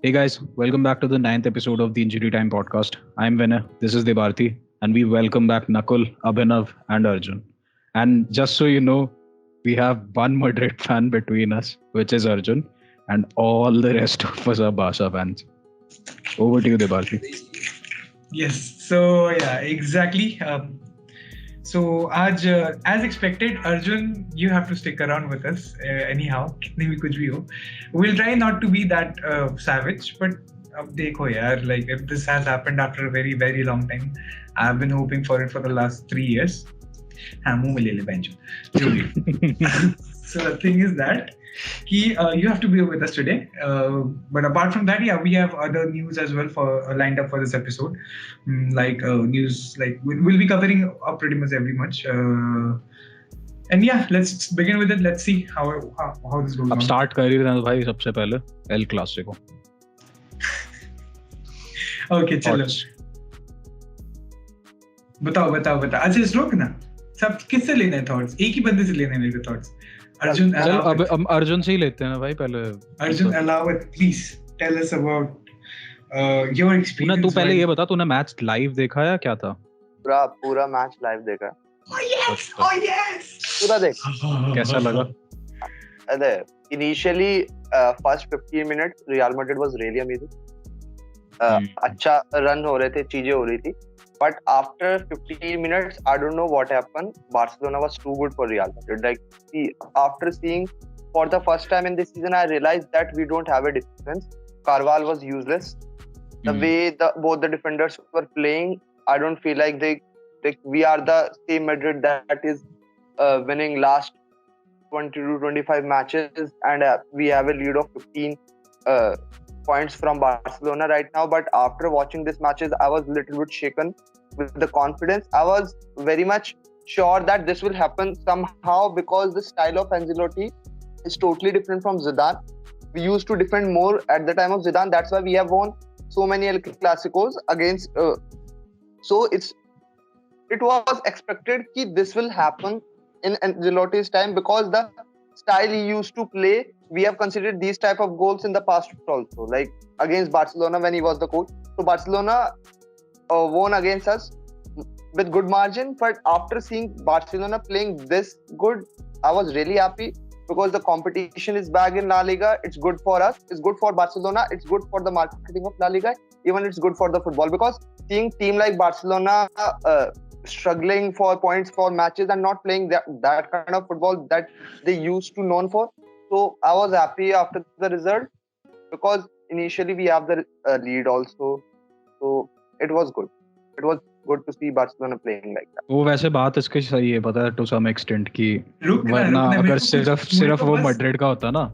Hey guys, welcome back to the ninth episode of the Injury Time podcast. I'm Vinay, this is Debarthi, and we welcome back Nakul, Abhinav, and Arjun. And just so you know, we have one Madrid fan between us, which is Arjun, and all the rest of us are Basha fans. Over to you, Debarthi. Yes. So yeah, exactly. So as expected, Arjun, you have to stick around with us anyhow. कितने भी कुछ भी हो. We'll try not to be that savage, but अब देखो यार, like if this has happened after a very very long time, I've been hoping for it for the last 3 years. हाँ मुंह में ले ले बेंचो. जो भी. So the thing is that you have to be with us today. But apart from that, yeah, we have other news as well for lined up for this episode. News, like we'll be covering up pretty much every much. And yeah, let's begin with it. Let's see how this goes. अब start कर ही रहे हैं भाई सबसे पहले El Clasico. Okay, चलो. बताओ. अच्छा रुक ना. सब किससे लेने हैं थॉट्स? एक ही बंदे से लेने हैं मेरे थॉट्स. Arjun, अब अर्जुन से ही लेते हैं भाई पहले. Arjun, allow it. Please tell us about your experience. तू पहले ये बता, तूने मैच लाइव देखा या क्या था? पूरा मैच लाइव देखा. Oh yes. पूरा देख. कैसा लगा? अरे initially first 15 minutes Real Madrid was really amazing. अच्छा रन हो रहे थे, चीजें हो रही थी. But after 15 minutes, I don't know what happened. Barcelona was too good for Real Madrid. After seeing for the first time in this season, I realized that we don't have a defense. Carvalho was useless. The way both the defenders were playing, I don't feel like we are the same Madrid that is winning last 20 to 25 matches, and we have a lead of 15 points from Barcelona right now. But after watching these matches, I was a little bit shaken with the confidence. I was very much sure that this will happen somehow because the style of Ancelotti is totally different from Zidane. We used to defend more at the time of Zidane. That's why we have won so many El Clasicos against. So it was expected that this will happen in Ancelotti's time because the style he used to play. We have considered these type of goals in the past also, like against Barcelona when he was the coach. So Barcelona won against us with good margin. But after seeing Barcelona playing this good, I was really happy because the competition is back in La Liga. It's good for us. It's good for Barcelona. It's good for the marketing of La Liga. Even it's good for the football because seeing team like Barcelona struggling for points for matches and not playing that kind of football that they used to known for. So I was happy after the result because initially we have the lead also. So it was good. It was good to see Barcelona playing like that. वो वैसे बात इसकी सही है, पता है, to some extent की वरना अगर सिर्फ वो मैड्रिड का होता ना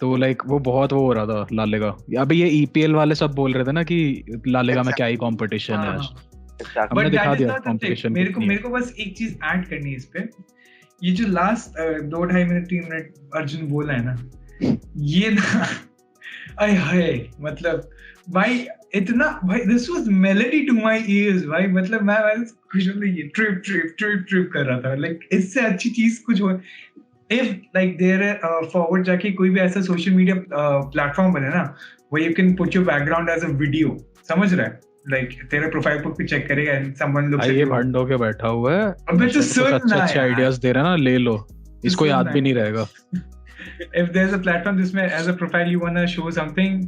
तो लाइक वो बहुत वो हो रहा था ला लीगा. अभी ये ईपीएल वाले सब बोल रहे थे ना कि ला लीगा में क्या ही कंपटीशन है. हमने दिखा दिया कंपटीशन. मेरे को बस एक चीज ऐड करनी है इस पे. ये जो लास्ट 2-2.5 मिनट 3 मिनट अर्जुन बोला है ना, ये ना हाय मतलब भाई इतना भाई this was melody to my ears भाई. मतलब मैं खुश होकर ये ट्रिप कर रहा था. लाइक इससे अच्छी चीज कुछ हो. इफ लाइक देयर फॉरवर्ड जाके कोई भी ऐसा सोशल मीडिया प्लेटफॉर्म बने ना where you can put your background as a video, समझ रहा है, लाइक तेरे प्रोफाइल पे चेक करेगा एंड समवन लुक्स ये भंड होके बैठा हुआ है. अबे तो सुन ना, अच्छे आइडियाज दे रहा है ना, ले लो, इसको याद भी नहीं रहेगा. If there's a platform जिसमें as a profile you wanna show something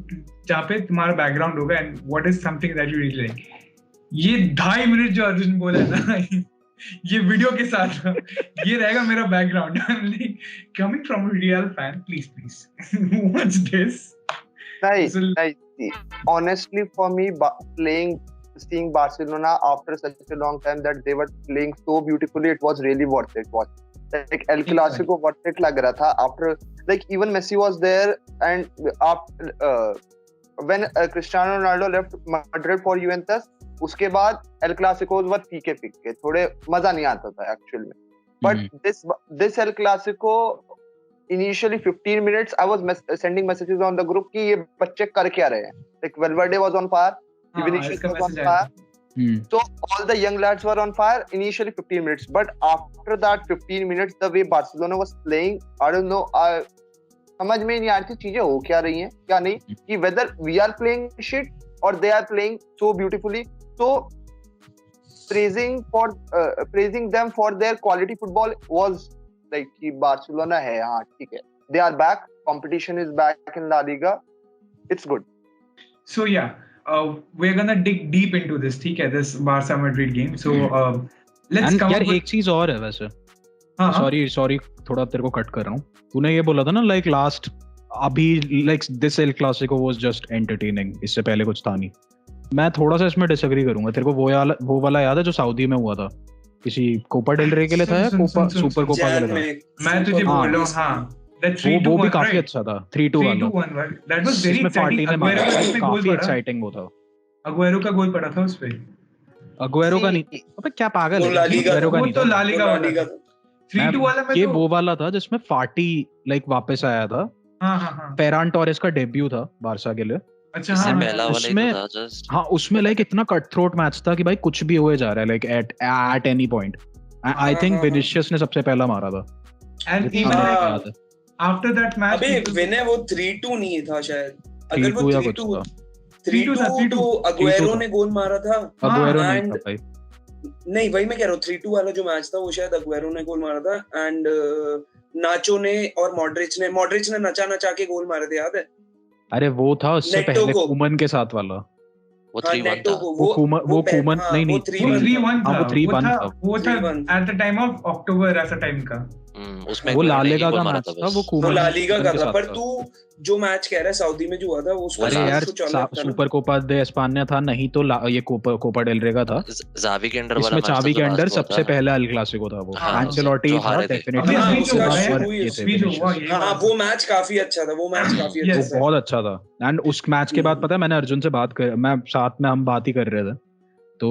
जहाँ पे तुम्हारा बैकग्राउंड होगा and what is something that you really like. ये 2.5 मिनट जो अर्जुन बोला है ना ये वीडियो के साथ ये रहेगा मेरा background. Coming from a real fan, please watch this. Nice. Honestly, for me, seeing Barcelona after such a long time that they were playing so beautifully, it was really worth it. Like El Clasico, worth it lag raha tha. After, like even Messi was there, and after when Cristiano Ronaldo left Madrid for Juventus, उसके बाद El Clasicos were फीके थोड़े मजा नहीं आता था actual में. But this El Clasico, initially 15 minutes I was sending messages on the group कि ये बच्चे कर क्या रहे हैं. Like Valverde was on fire, Vinicius was on fire. So all the young lads were on fire initially 15 minutes. But after that 15 minutes, the way Barcelona was playing, I don't know, समझ में नहीं आ रही थी चीजें हो क्या रही हैं क्या नहीं, कि whether we are playing shit और they are playing so beautifully. So praising them for their quality football was like कि बार्सिलोना है, हाँ ठीक है, they are back, competition is back in La Liga, it's good. So yeah, we're gonna dig deep into this, ठीक है, this Barca Madrid game. So let's come यार up with... एक चीज और है वैसे, हाँ सॉरी थोड़ा तेरे को कट कर रहा हूँ. तूने ये बोला था ना लाइक लास्ट अभी like this El Clasico was just entertaining, इससे पहले कुछ था नहीं. मैं थोड़ा सा इसमें डिसएग्री करूंगा. तेरे को वो वाला याद है जो सऊदी में हुआ था, किसी कोपा डेल रे के लिए था या कोपा सुपर कोपा के लिए था? मैं तुझे बोल रहा हूँ, हाँ वो भी काफी अच्छा था. 3-2 वाला दैट वाज वेरी पार्टी ने मारा, काफी एक्साइटिंग. एक्साइटिंग वो था. अगुएरो का गोल पड़ा था उस पे. अगुएरो का नहीं, अबे क्या पागल है, अगुएरो का नहीं तो था. ला लीगा वाला था. 3-2 वाला में ये तो वो वाला था जिसमें फाटी लाइक वापस आया था. हाँ फेरान टोरेस का डेब्यू था बारसा के लिए. अच्छा इससे हाँ पहला वाला ही उसमें तो था जस्ट. हाँ उसमें लाइक इतना कट थ्रोट मैच था कि भाई कुछ भी हुए जा रहा है like at any point. I think Vinicius ने सबसे पहला मारा था. And even after that match अबे विने वो 3-2 नहीं था शायद. अगर वो 3-2 3-2 तो अगुएरो ने गोल मारा था. अगुएरो नहीं था भाई. नहीं वही मैं कह रहा हूँ, 3-2 वाला जो मैच था वो शायद अगुएरो ने गोल मारा था. एंड नाचो ने और मॉड्रिच ने नचा के गोल मारे थे, याद है? अरे वो था उससे पहले कुमन के साथ वाला. वो 3-1 था. वो कुमन नहीं वो 3-1 था. वो 3-1 था. वो था at the time of October ऐसा टाइम का. उसमें वो ला लीगा का मैच था. वो कुमन ला लीगा का था. पर तू जो मैच कह रहा है सऊदी में जो हुआ था वो अरे यार सुपर कोपा दे एस्पानिया था नहीं तो ये कोपा डेल रे का था. जावी के अंडर वाला इसमें चावी के अंडर सबसे पहला एल क्लासिको था. वो एंचेलोटी था डेफिनेटली. हां वो मैच काफी अच्छा था. वो बहुत अच्छा था. एंड उस मैच के बाद पता है मैंने अर्जुन से मैं साथ में हम बात ही कर रहे थे तो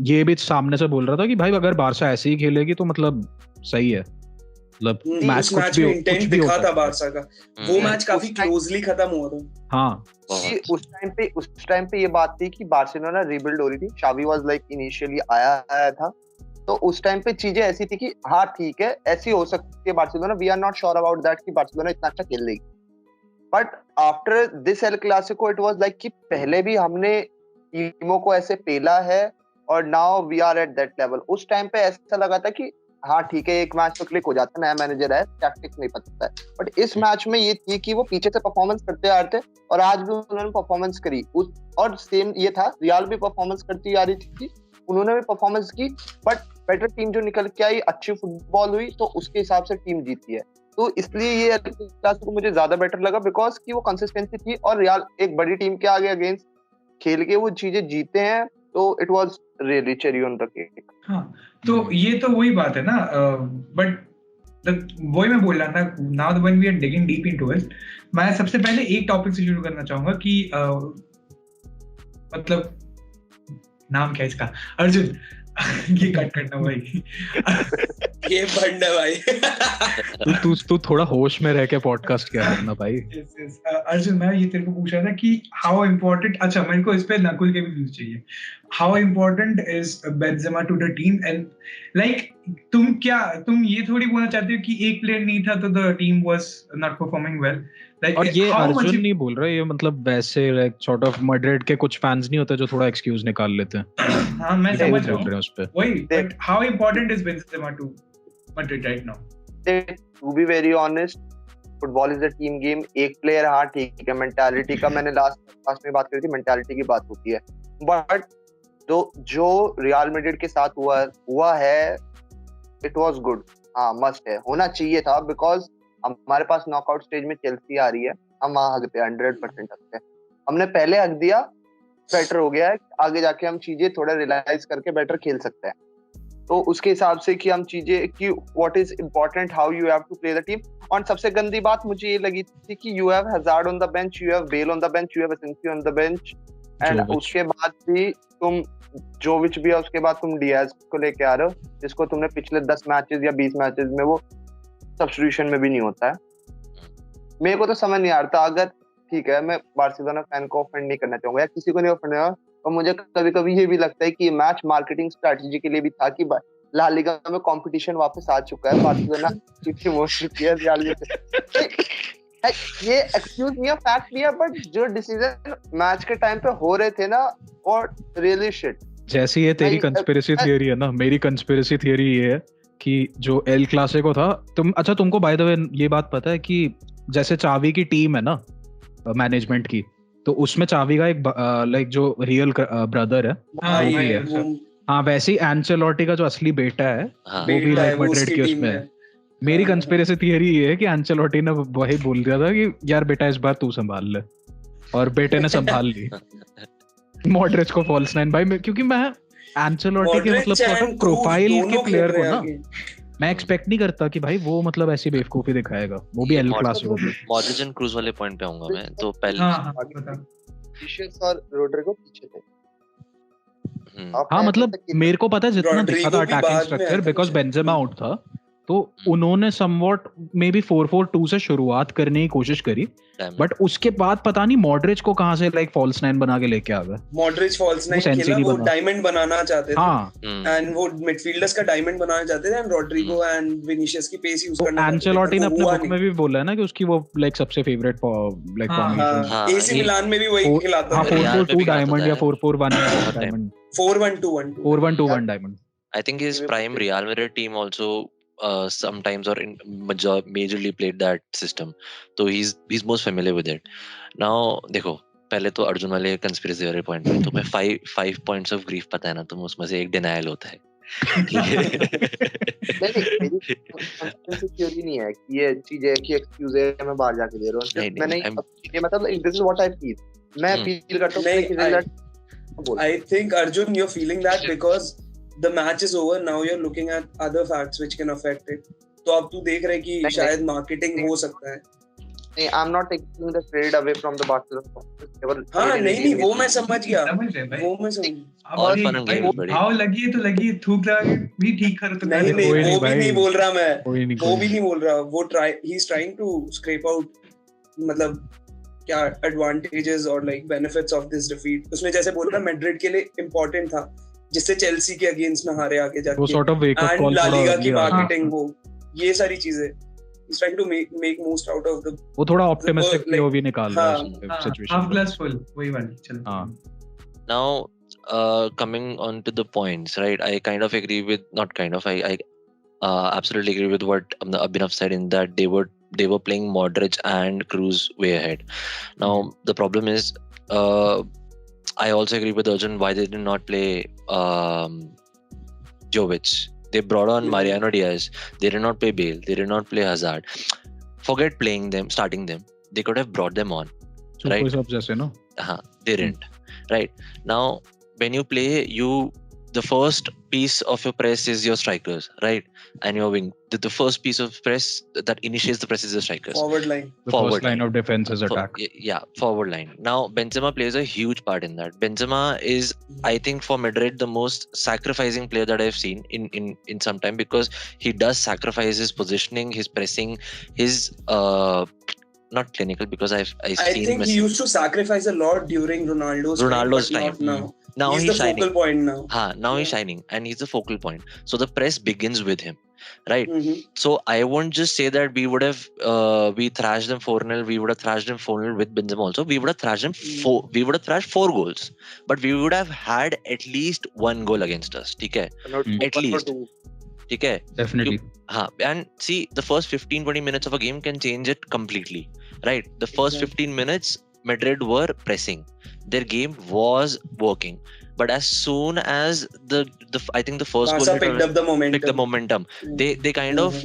ये भी सामने से बोल रहा था कि भाई अगर बारसा ऐसे ही खेलेगी तो मतलब सही है. मतलब मैच कुछ भी दिखा था बारसा का. वो मैच काफी क्लोजली खत्म हुआ था. हाँ उस टाइम पे ये बात थी कि बार्सिलोना रीबिल्ड हो रही थी. शावी वाज लाइक इनिशियली आया था तो उस टाइम पे चीजें ऐसी थी कि हाँ ठीक है ऐसी हो सकती है Barcelona. We are not sure about that कि बार्सिलोना इतना अच्छा खेल लेगी. But after this El Clasico it was like कि पहले भी हमने टीमों को ऐसे पेला है और now we are at that level. उस टाइम पे ऐसा लगा था कि हाँ ठीक है एक मैच तो क्लिक हो जाता है, नया मैनेजर है, टैक्टिक्स नहीं पता है. बट इस मैच में ये थी कि वो पीछे से परफॉर्मेंस करते आ रहे थे और आज भी उन्होंने परफॉर्मेंस करी. और सेम ये था, रियाल भी परफॉर्मेंस करती आ रही थी, उन्होंने भी परफॉर्मेंस की. बट बेटर टीम जो निकल के आई, अच्छी फुटबॉल हुई तो उसके हिसाब से टीम जीती है. तो इसलिए ये क्लासिको मुझे ज्यादा बेटर लगा बिकॉज की वो कंसिस्टेंसी थी और रियाल एक बड़ी टीम के आगे अगेंस्ट खेल के वो चीजें जीते हैं. तो it was really cherry on the cake. हाँ तो ये तो वही बात है ना. बट वही मैं बोल रहा था. Now when we are digging deep into it, मैं सबसे पहले एक टॉपिक से शुरू करना चाहूंगा कि मतलब नाम क्या है इसका, अर्जुन. ये कट करना भाई. ये बंड है भाई. तू थोड़ा होश में रह के पॉडकास्ट किया करना भाई. अर्जुन मैं ये तेरे को पूछ रहा था कि हाउ इम्पोर्टेंट, अच्छा मेरे को इस पे नकुल के भी व्यूज चाहिए. How important is Benzema to the team and like तुम ये थोड़ी बोलना चाहते हो कि एक प्लेयर नहीं था तो the team was not performing well. और ये अर्जुन नहीं बोल रहा, ये मतलब वैसे लाइक सॉर्ट ऑफ मैड्रिड के कुछ फैंस नहीं होते जो थोड़ा एक्सक्यूज निकाल लेते हैं. हां मैं समझ रहा हूं उस पे. वही but how important is Benzema to Madrid right now? To be very honest, football is a team game. एक प्लेयर हाँ ठीक है, मेंटालिटी का मैंने लास्ट में बात करी थी, मेंटालिटी की बात होती है. बट जो रियल मैड्रिड के साथ हुआ है इट वाज गुड. हाँ मस्ट है, होना चाहिए था बिकॉज हमारे पास नॉकआउट स्टेज में चेल्सी आ रही है. हम वहां हकते हैं, 100% हकते हैं. हमने पहले हक दिया, बेटर हो गया है. आगे जाके हम चीजें थोड़ा रियलाइज करके बेटर खेल सकते हैं. तो उसके हिसाब से कि हम चीजें कि what is important, how you have to play the team. और सबसे गंदी बात मुझे ये लगी थी कि you have Hazard on the bench, you have Bale on the bench, you have Asensio on the bench and उसके बाद भी तुम जोविच भी है, उसके बाद तुम डियाज को लेके आ रहे हो जिसको तुमने पिछले 10 मैचेस या 20 मैचेस में वो सब्स्टिट्यूशन में भी नहीं होता है. मेरे को तो समझ नहीं आ रहा. अगर ठीक है मैं बार्सिलोना फैन को ऑफेंड नहीं करना चाहूंगा या किसी को नहीं ऑफेंड करना, और मुझे कभी कभी ये भी लगता है कि ये मैच मार्केटिंग स्ट्रेटजी के लिए भी था कि ला लीगा में कंपटीशन वापस आ चुका है. बार्सिलोना चिट्ठी मोड़ चुकी है रियल में. ये एक्सक्यूज नहीं है, फैक्ट नहीं है, बट जो डिसीजन मैच के टाइम पे हो रहे थे ना, और रियली शिट। जैसी ये तेरी कंस्पिरेसी थियरी है ना, मेरी कंस्पिरेसी थियरी ये है कि जो एल क्लासिको था, तुमको बाय द वे ये बात पता है कि जैसे चावी की टीम है ना मैनेजमेंट की, तो उसमें चावी का एक लाइक जो रियल ब्रदर है वो भी है। हाँ, वैसे ही एंचेलोटी का जो असली बेटा है वो भी लाइक मैड्रिड की उसमें है। मेरी कंस्पिरेसी थियरी ये है कि एंचेलोटी ने वही बोल दिया था कि यार बेटा इस बार तू संभाल ले, और बेटे ने संभाल ली मॉडरिच को फॉल्स नाइन। भाई क्योंकि मैं एंचेलोटी के मतलब सॉर्ट ऑफ प्रोफाइल के प्लेयर को ना मैं एक्सपेक्ट नहीं करता कि भाई वो मतलब ऐसी बेवकूफी दिखाएगा, वो भी एल क्लासिको में। मॉडरिच एंड क्रूज वाले पॉइंट पे आऊंगा मैं। तो पहले विनिसियस और रोड्रिगो पीछे थे। हाँ मतलब मेरे को पता है जितना दिखा था attacking structure, because Benzema out था, तो उन्होंने समवॉट मे बी 4-4-2 से शुरुआत करने की कोशिश करी, बट उसके बाद पता नहीं मॉडरिच को कहां से लाइक फॉल्स नाइन बना के लेके आ गए। मॉडरिच फॉल्स नाइन खेला, वो डायमंड बनाना चाहते थे, एंड वो मिडफील्डर्स का डायमंड बनाना चाहते थे, एंड रोड्रिगो एंड विनिसियस की पेस यूज करना चाहते थे। एंचेलोटी ने अपने बुक में भी बोला है ना कि उसकी वो लाइक सबसे favourite like formation AC Milan में भी वही खिलाता था। 4-4-2 डायमंड या 4-4-1 diamond, 4-1-2-1 diamond. I think his prime Real Madrid team also sometimes or in majorly played that system, so he's most familiar with it. Now देखो, पहले तो अर्जुन वाले कंस्पिरेसी वाले पॉइंट पे तुम्हें 5 पॉइंट्स ऑफ ग्रीफ पता है ना, तुम उसमें से एक डिनायल होता है। मेरी थ्योरी नहीं है कि ये चीज है कि एक्सक्यूज है, मैं बाहर जाके दे रहा हूं। मैंने ये मतलब this is what I feel, मैं फील करता हूं। I think Arjun, you're feeling that because the match is over, now you're looking at other facts which can affect it. तो अब तू देख रहे कि शायद मार्केटिंग हो सकता है। नहीं, I'm not taking the trade away from the Barcelona. हाँ नहीं वो मैं समझ गया, वो मैं समझ। और फन एंड गेम बड़ी हाउ लगी तो लगी, थूक लगा भी ठीक कर तो नहीं वो भी नहीं बोल रहा मैं, वो भी नहीं बोल रहा। वो he is trying to scrape out मतलब क्या advantages और like benefits of this defeat। उसने जैसे बोला मैड्रिड के लिए important था, जिससे चेल्सी के अगेंस्ट में हारे आगे जाके, वो sort of wake up call La Liga की मार्केटिंग, वो ये सारी चीजें he's trying to make most out of the, वो थोड़ा ऑप्टिमिस्टिक पीओवी निकाल रहा है सिचुएशन, हाफ ग्लास फुल वही वाली। चलो हां, now coming on to the points, right? I kind of agree with, not kind of, I absolutely agree with what Abhinav said, in that they were playing Modric and Kroos way ahead. Now the problem is I also agree with Arjun why they did not play Jovic. They brought on Mariano Diaz. They did not play Bale. They did not play Hazard. Forget playing them, starting them. They could have brought them on, right? They didn't. Right now, when you play, the first piece of your press is your strikers, right? And your wing. The first piece of press that initiates the press is the strikers. Forward line. The first line of defense is attack. Forward line. Now, Benzema plays a huge part in that. Benzema is, I think, for Madrid, the most sacrificing player that I've seen in some time, because he does sacrifice his positioning, his pressing, his not clinical, because I think he used to sacrifice a lot during Ronaldo's time. Now he's the shining. Focal point now. Now he's shining, and he's the focal point. So the press begins with him, right? So I won't just say that we would have we thrashed them 4-0. We would have thrashed them 4-0 with Benzema also. We would have thrashed them we would have thrashed 4 goals, but we would have had at least 1 goal against us. Okay, at least. Okay, definitely. And see, the first 15-20 minutes of a game can change it completely, right? The first 15 minutes, Madrid were pressing. Their game was working, but as soon as the I think the first goal picked up the momentum, they kind of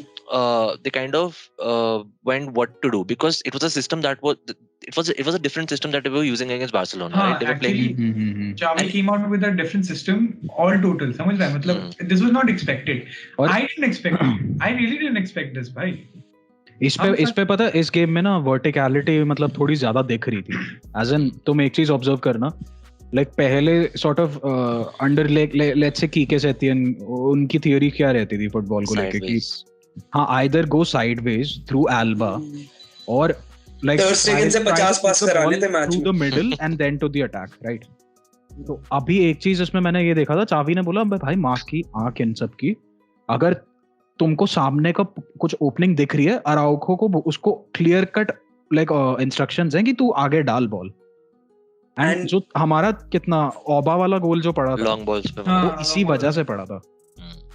went what to do, because it was a system that was it was a different system that they were using against Barcelona, right? They were playing. Xavi came out with a different system all total. समझ रहा है मतलब this was not expected. I didn't expect it. I really didn't expect this, भाई. इस पे पता है, इस गेम में ना वर्टिकलिटी मतलब थोड़ी ज्यादा दिख रही थी। एज एन तुम एक चीज ऑब्जर्व करना, लाइक पहले sort of under let's say कीके Setién, उनकी थियरी क्या रहती थी फुटबॉल को लेके कि हाँ either go sideways through Alba और लाइक टर्स स्टेगन से 50 पास कराने थे मैच में, to the middle and then to the attack, right? तो अभी एक चीज इसमें मैंने ये देखा था, चावी ने बोला भाई माँ की आंख इन सब की, अगर तुमको सामने का कुछ ओपनिंग दिख रही है, अराउखो को उसको क्लियर कट लाइक इंस्ट्रक्शंस हैं कि तू आगे डाल बॉल। एंड जो हमारा कितना ओबा वाला गोल जो पड़ा था लॉन्ग बॉल्स पे, वो इसी वजह से पड़ा था।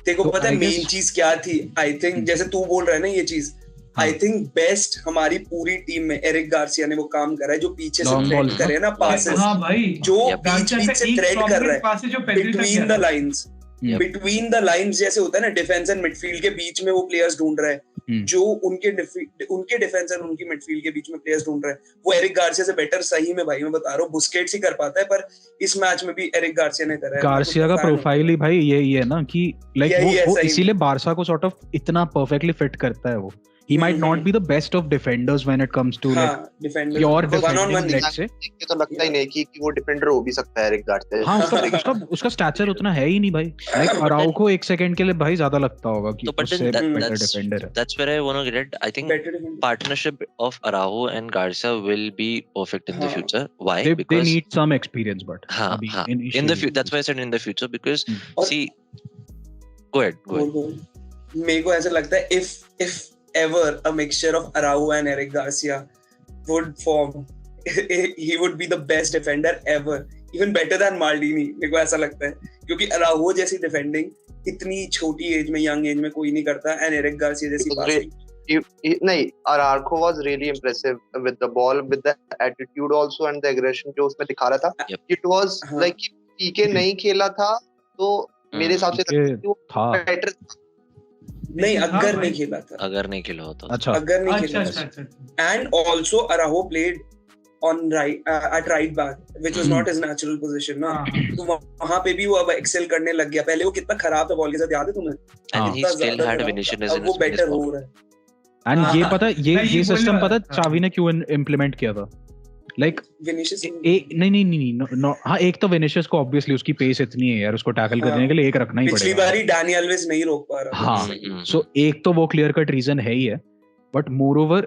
देखो पता है मेन चीज क्या थी, आई थिंक जैसे तू बोल रहा है ना ये चीज, आई थिंक बेस्ट हमारी पूरी टीम में एरिक गार्सिया ने वो काम करा है जो पीछे से थ्रेड करे ना पासेस, हाँ भाई, जो बीच से थ्रेड कर रहा है between the lines, between the lines जैसे होता है ना डिफेंस एंड मिडफील्ड के बीच में वो प्लेयर्स ढूंढ रहा है, जो उनके डिफेंस एंड उनकी मिडफील्ड के बीच में प्लेयर्स ढूंढ रहा है, वो एरिक गार्सिया से बेटर सही में भाई मैं बता रहा हूँ बुस्केट्स ही कर पाता है, पर इस मैच में भी एरिक गार्सिया ने करा है। गार्सिया का प्रोफाइल ही भाई यही है ना कि लाइक वो इसीलिए बारसा को सॉर्ट ऑफ इतना परफेक्टली फिट करता है वो। He might not be the best of defenders when it comes to like pure defending, let's say. ये तो लगता ही नहीं कि वो डिफेंडर हो भी सकता है एरिक गार्सिया। हाँ, उसका स्टैचर उतना है ही नहीं भाई। Like अराउको एक सेकंड के लिए भाई ज्यादा लगता होगा कि उससे better defender है। That's where I want to get. I think partnership of Araujo and Garcia will be perfect in the future. Why? Because they need some experience, but in the future, that's why I said in the future because see, go ahead. मेरे को ऐसा लगता है if ever a mixture of Araujo and Eric Garcia would form, he would be the best defender ever, even better than Maldini। मेरे को ऐसा लगता है क्योंकि Araujo जैसी डिफेंडिंग इतनी छोटी एज में, यंग एज में कोई नहीं करता, एंड एरिक गार्सिया जैसी पासिंग नहीं। Araujo was really impressive with the ball, with the attitude also and the aggression जो उसमें दिखा रहा था। It was like पीके नहीं खेला था तो मेरे हिसाब से था बेटर नहीं, अगर नहीं खेला था, अगर नहीं खेला होता, अच्छा अगर नहीं खेला था, and also Araujo played on right at right back which was not his natural position ना, तो वहां पे भी वो अब एक्सेल करने लग गया। पहले वो कितना खराब था बॉल के साथ, याद है तुम्हें? And he still had Vinicius in वो बेटर हो रहा है। एंड ये पता ये सिस्टम पता चावी ने क्यों इम्प्लीमेंट किया था? लाइक विनिशियस नहीं हाँ, एक तो विनिशियस को ऑब्वियसली उसकी पेस इतनी है यार, उसको टैकल करने के लिए एक रखना ही पड़ेगा। पिछली बारी डैनी अल्वेज नहीं रोक पा रहा। हाँ, सो एक तो वो क्लियर कट रीजन है ही है, बट मोर ओवर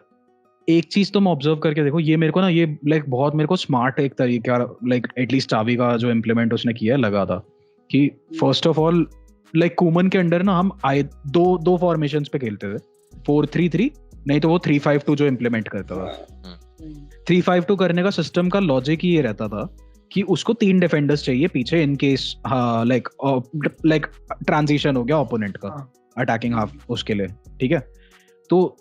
एक चीज तुम ऑब्जर्व करके देखो, ये मेरे को ना ये लाइक बहुत मेरे को स्मार्ट एक तरीका लाइक एटलीस्ट चावी का जो इम्प्लीमेंट उसने किया लगा था कि फर्स्ट ऑफ ऑल लाइक कूमन के अंडर ना हम दो फॉर्मेशंस पे खेलते थे, 4-3-3 नहीं तो वो 3-5-2 जो इम्प्लीमेंट करता था। 3-5-2 करने का सिस्टम का लॉजिक ये रहता था कि उसको 3 डिफेंडर्स चाहिए पीछे इन केस लाइक ट्रांजिशन हो गया ओपोनेंट का अटैकिंग हाफ उसके लिए, ठीक है। तो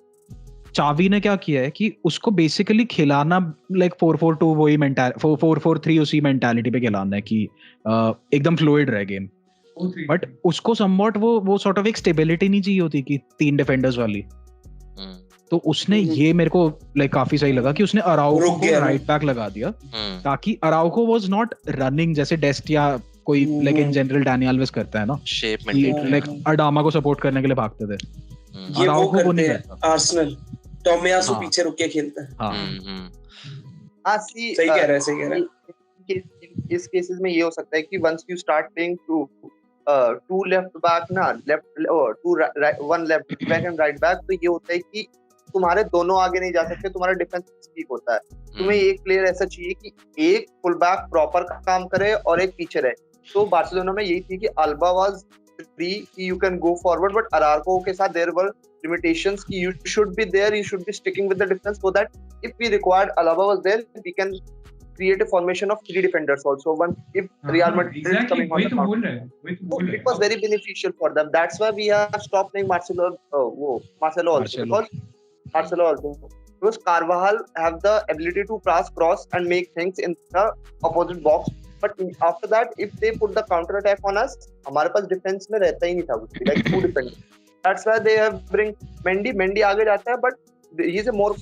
चावी ने क्या किया है कि उसको बेसिकली खिलाना लाइक 4-4-2 वही 4-4-3 उसी मेंटालिटी पे खिलाना है कि एकदम फ्लूइड रहे गेम, बट उसको समवॉट वो सॉर्ट ऑफ एक स्टेबिलिटी नहीं चाहिए होती कि 3 डिफेंडर्स वाली। तो उसने ये मेरे को लाइक काफी सही लगा कि उसने अराउको को राइट बैक लगा दिया ताकि अराउको वाज नॉट रनिंग जैसे डेस्ट या कोई like in general Danny always करता है ना, शेप मेंटेन लाइक अडामा को सपोर्ट करने के लिए भागते थे। ये वो करते हैं आर्सेनल, टोमियासु पीछे रुक के खेलता है। हां सही कह रहा है। इस केसेस में ये हो सकता है कि once you start playing two left back ना, one left back and right back, तो ये होता है कि तुम्हारे दोनों आगे नहीं जा सकते, तुम्हारा डिफेंस वीक होता है। तुम्हें एक प्लेयर ऐसा चाहिए कि एक फुल बैक प्रॉपर काम करे और एक पीछे रहे। तो बार्सिलोना में यही थी कि अल्बा वाज फ्री कि you can go forward, but Araujo के साथ देयर वर लिमिटेशंस कि you should be there, you should be sticking with the defence so that if we required Alba was there we can create a formation of 3 defenders also. One, if Real Madrid is coming on the counter, it was very beneficial for them. That's why we have stopped playing Marcelo also. Because Carvajal have the ability to cross and make things in the opposite box. But after that, if they put the counter attack on us, हमारे पास defense में रहता ही नहीं था कुछ, like 2 defenders. That's why they have bring Mendy. Mendy आगे जाता है, but he is a more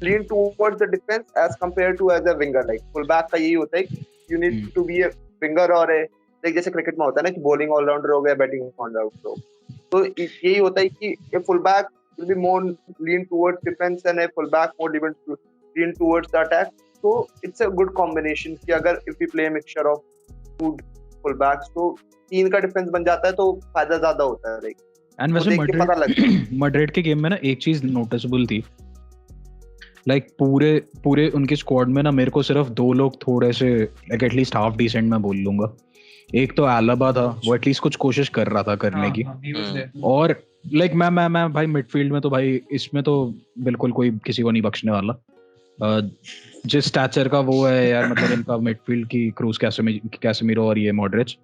lean towards the defense as compared to as a winger. Like full back का यही होता है कि you need to be a winger और like जैसे क्रिकेट में होता है ना कि bowling all rounder हो गया, batting all rounder, तो यही होता है कि a full back will be more lean towards defense and a full back more lean towards the attack. So it's a good combination कि अगर if we play a mixture of 2 full backs तो 3 का defence बन जाता है तो फायदा ज्यादा होता है। like एंड वैसे मैड्रिड के गेम में ना एक चीज नोटिसेबल थी, लाइक पूरे उनके स्क्वाड में ना मेरे को सिर्फ 2 लोग थोड़े से लाइक एटलीस्ट हाफ डिसेंट मैं बोल लूंगा। एक तो एलाबा था, वो एटलीस्ट कुछ कोशिश कर रहा था करने की, और लाइक मैं भाई मिडफील्ड में तो भाई इसमें तो बिल्कुल कोई किसी को नहीं बख्शने वाला। जिस स्टैचर का वो है यार, मतलब इनका मिडफील्ड की क्रूज, कैसेमीरो और ये मॉडरिच,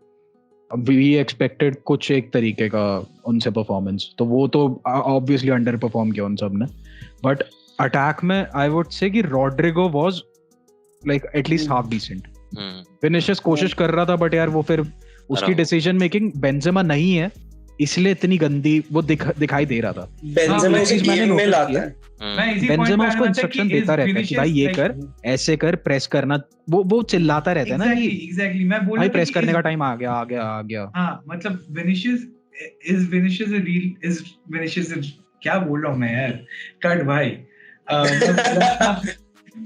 वी एक्सपेक्टेड कुछ एक तरीके का उनसे परफॉर्मेंस, तो वो तो ऑब्वियसली अंडर परफॉर्म किया उन सब ने. बट अटैक में आई वुड से कि Rodrigo was like at least half decent. Vinicius कोशिश कर रहा था, बट यार वो फिर उसकी डिसीजन मेकिंग बेंजेमा नहीं है इसलिए इतनी गंदी वो दिखाई दे रहा था. बेंजेमा उसे गेम में लाता है. बेंजेमा उसको इंस्ट्रक्शन देता रहता है कि भाई ये कर, ऐसे कर, प्रेस करना. वो चिल्लाता रहता है ना कि एग्जैक्टली मैं बोल रहा भाई प्रेस करने का टाइम आ गया. हां, मतलब विनिशियस क्या बोल रहा हूं मैं यार, कट भाई.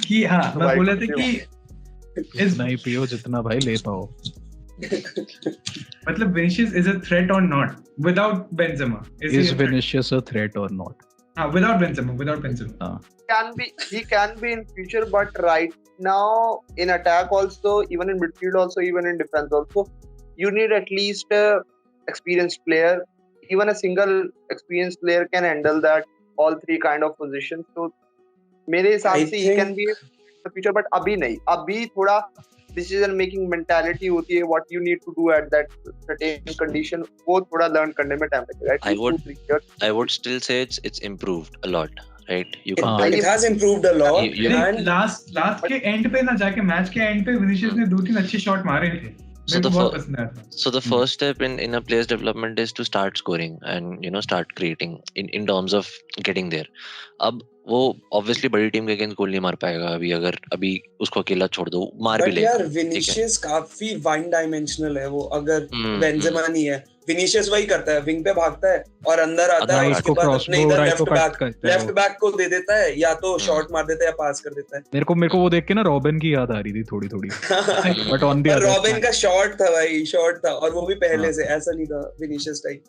कि हाँ, मैं बोल रहा था कि इस नहीं पियो जितना भाई ले पाओ. मतलब Vinicius is a threat or not without Benzema? Is Vinicius a threat or not? Without Benzema. He can be in future, but right now in attack also, even in midfield also, even in defense also, you need at least a experienced player. Even a single experienced player can handle that all three kind of positions. So मेरे हिसाब से he can be in the future, but अभी नहीं. अभी थोड़ा decision making mentality होती है, what you need to do at that certain condition, वो थोड़ा learn करने में time लगेगा. I would still say it's improved a lot, right? It has improved a lot. And last के end पे ना जाके मैच के end पे Vinicius ने 2-3 अच्छे शॉट मारे थे. So the first step in a player's development is to start scoring and start creating in terms of getting there. अब वो obviously बड़ी टीम के अगेंस्ट गोल नहीं मार पाएगा अभी उसको अकेला छोड़ दो, मार भी लेगा. यार विनिशियस काफी वन डायमेंशनल है वो. अगर बेंजेमा नहीं है, विनिशियस वही करता है, विंग पे भागता है और अंदर आता है, उसके बाद अपने इधर लेफ्ट बैक को दे देता है, या तो शॉट मार देता है या पास कर देता है. मेरे को वो देख के ना रॉबिन की याद आ रही थी थोड़ी बट ऑन द रॉबिन का शॉट था भाई, शॉट था, और वो भी पहले से ऐसा नहीं था विनिशियस टाइप.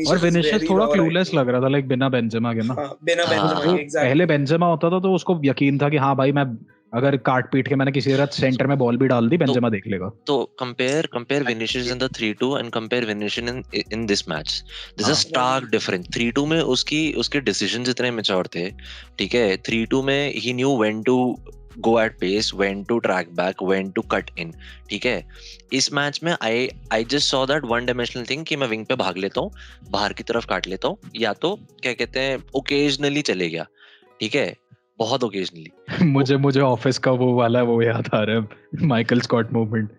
और विनिशियस थोड़ा क्लूलेस लग रहा था, लाइक बिना बेंजेमा के ना. बिना बेंजेमा के पहले बेंजेमा होता था तो उसको यकीन था कि हाँ भाई मैं अगर काट पीट के मैंने किसी तरह सेंटर में बॉल भी डाल दी, बेंजेमा देख लेगा. तो compare Vinicius in the 3-2 and compare Vinicius in this match. This is stark difference. 3-2 में उसके डिसीजंस इतने मैच्योर थे, ठीक है. 3-2 में ही knew when to go at pace, when to track back, when to cut in, ठीक है. इस मैच में I just saw that one dimensional thing कि मैं विंग पे भाग लेता हूँ, बाहर की तरफ काट लेता हूँ, या तो क्या कहते हैं ओकेजनली चले गया, ठीक है, बहुत ओकेजनली. मुझे ऑफिस का वो वाला वो याद आ रहा है, माइकल स्कॉट मूवमेंट,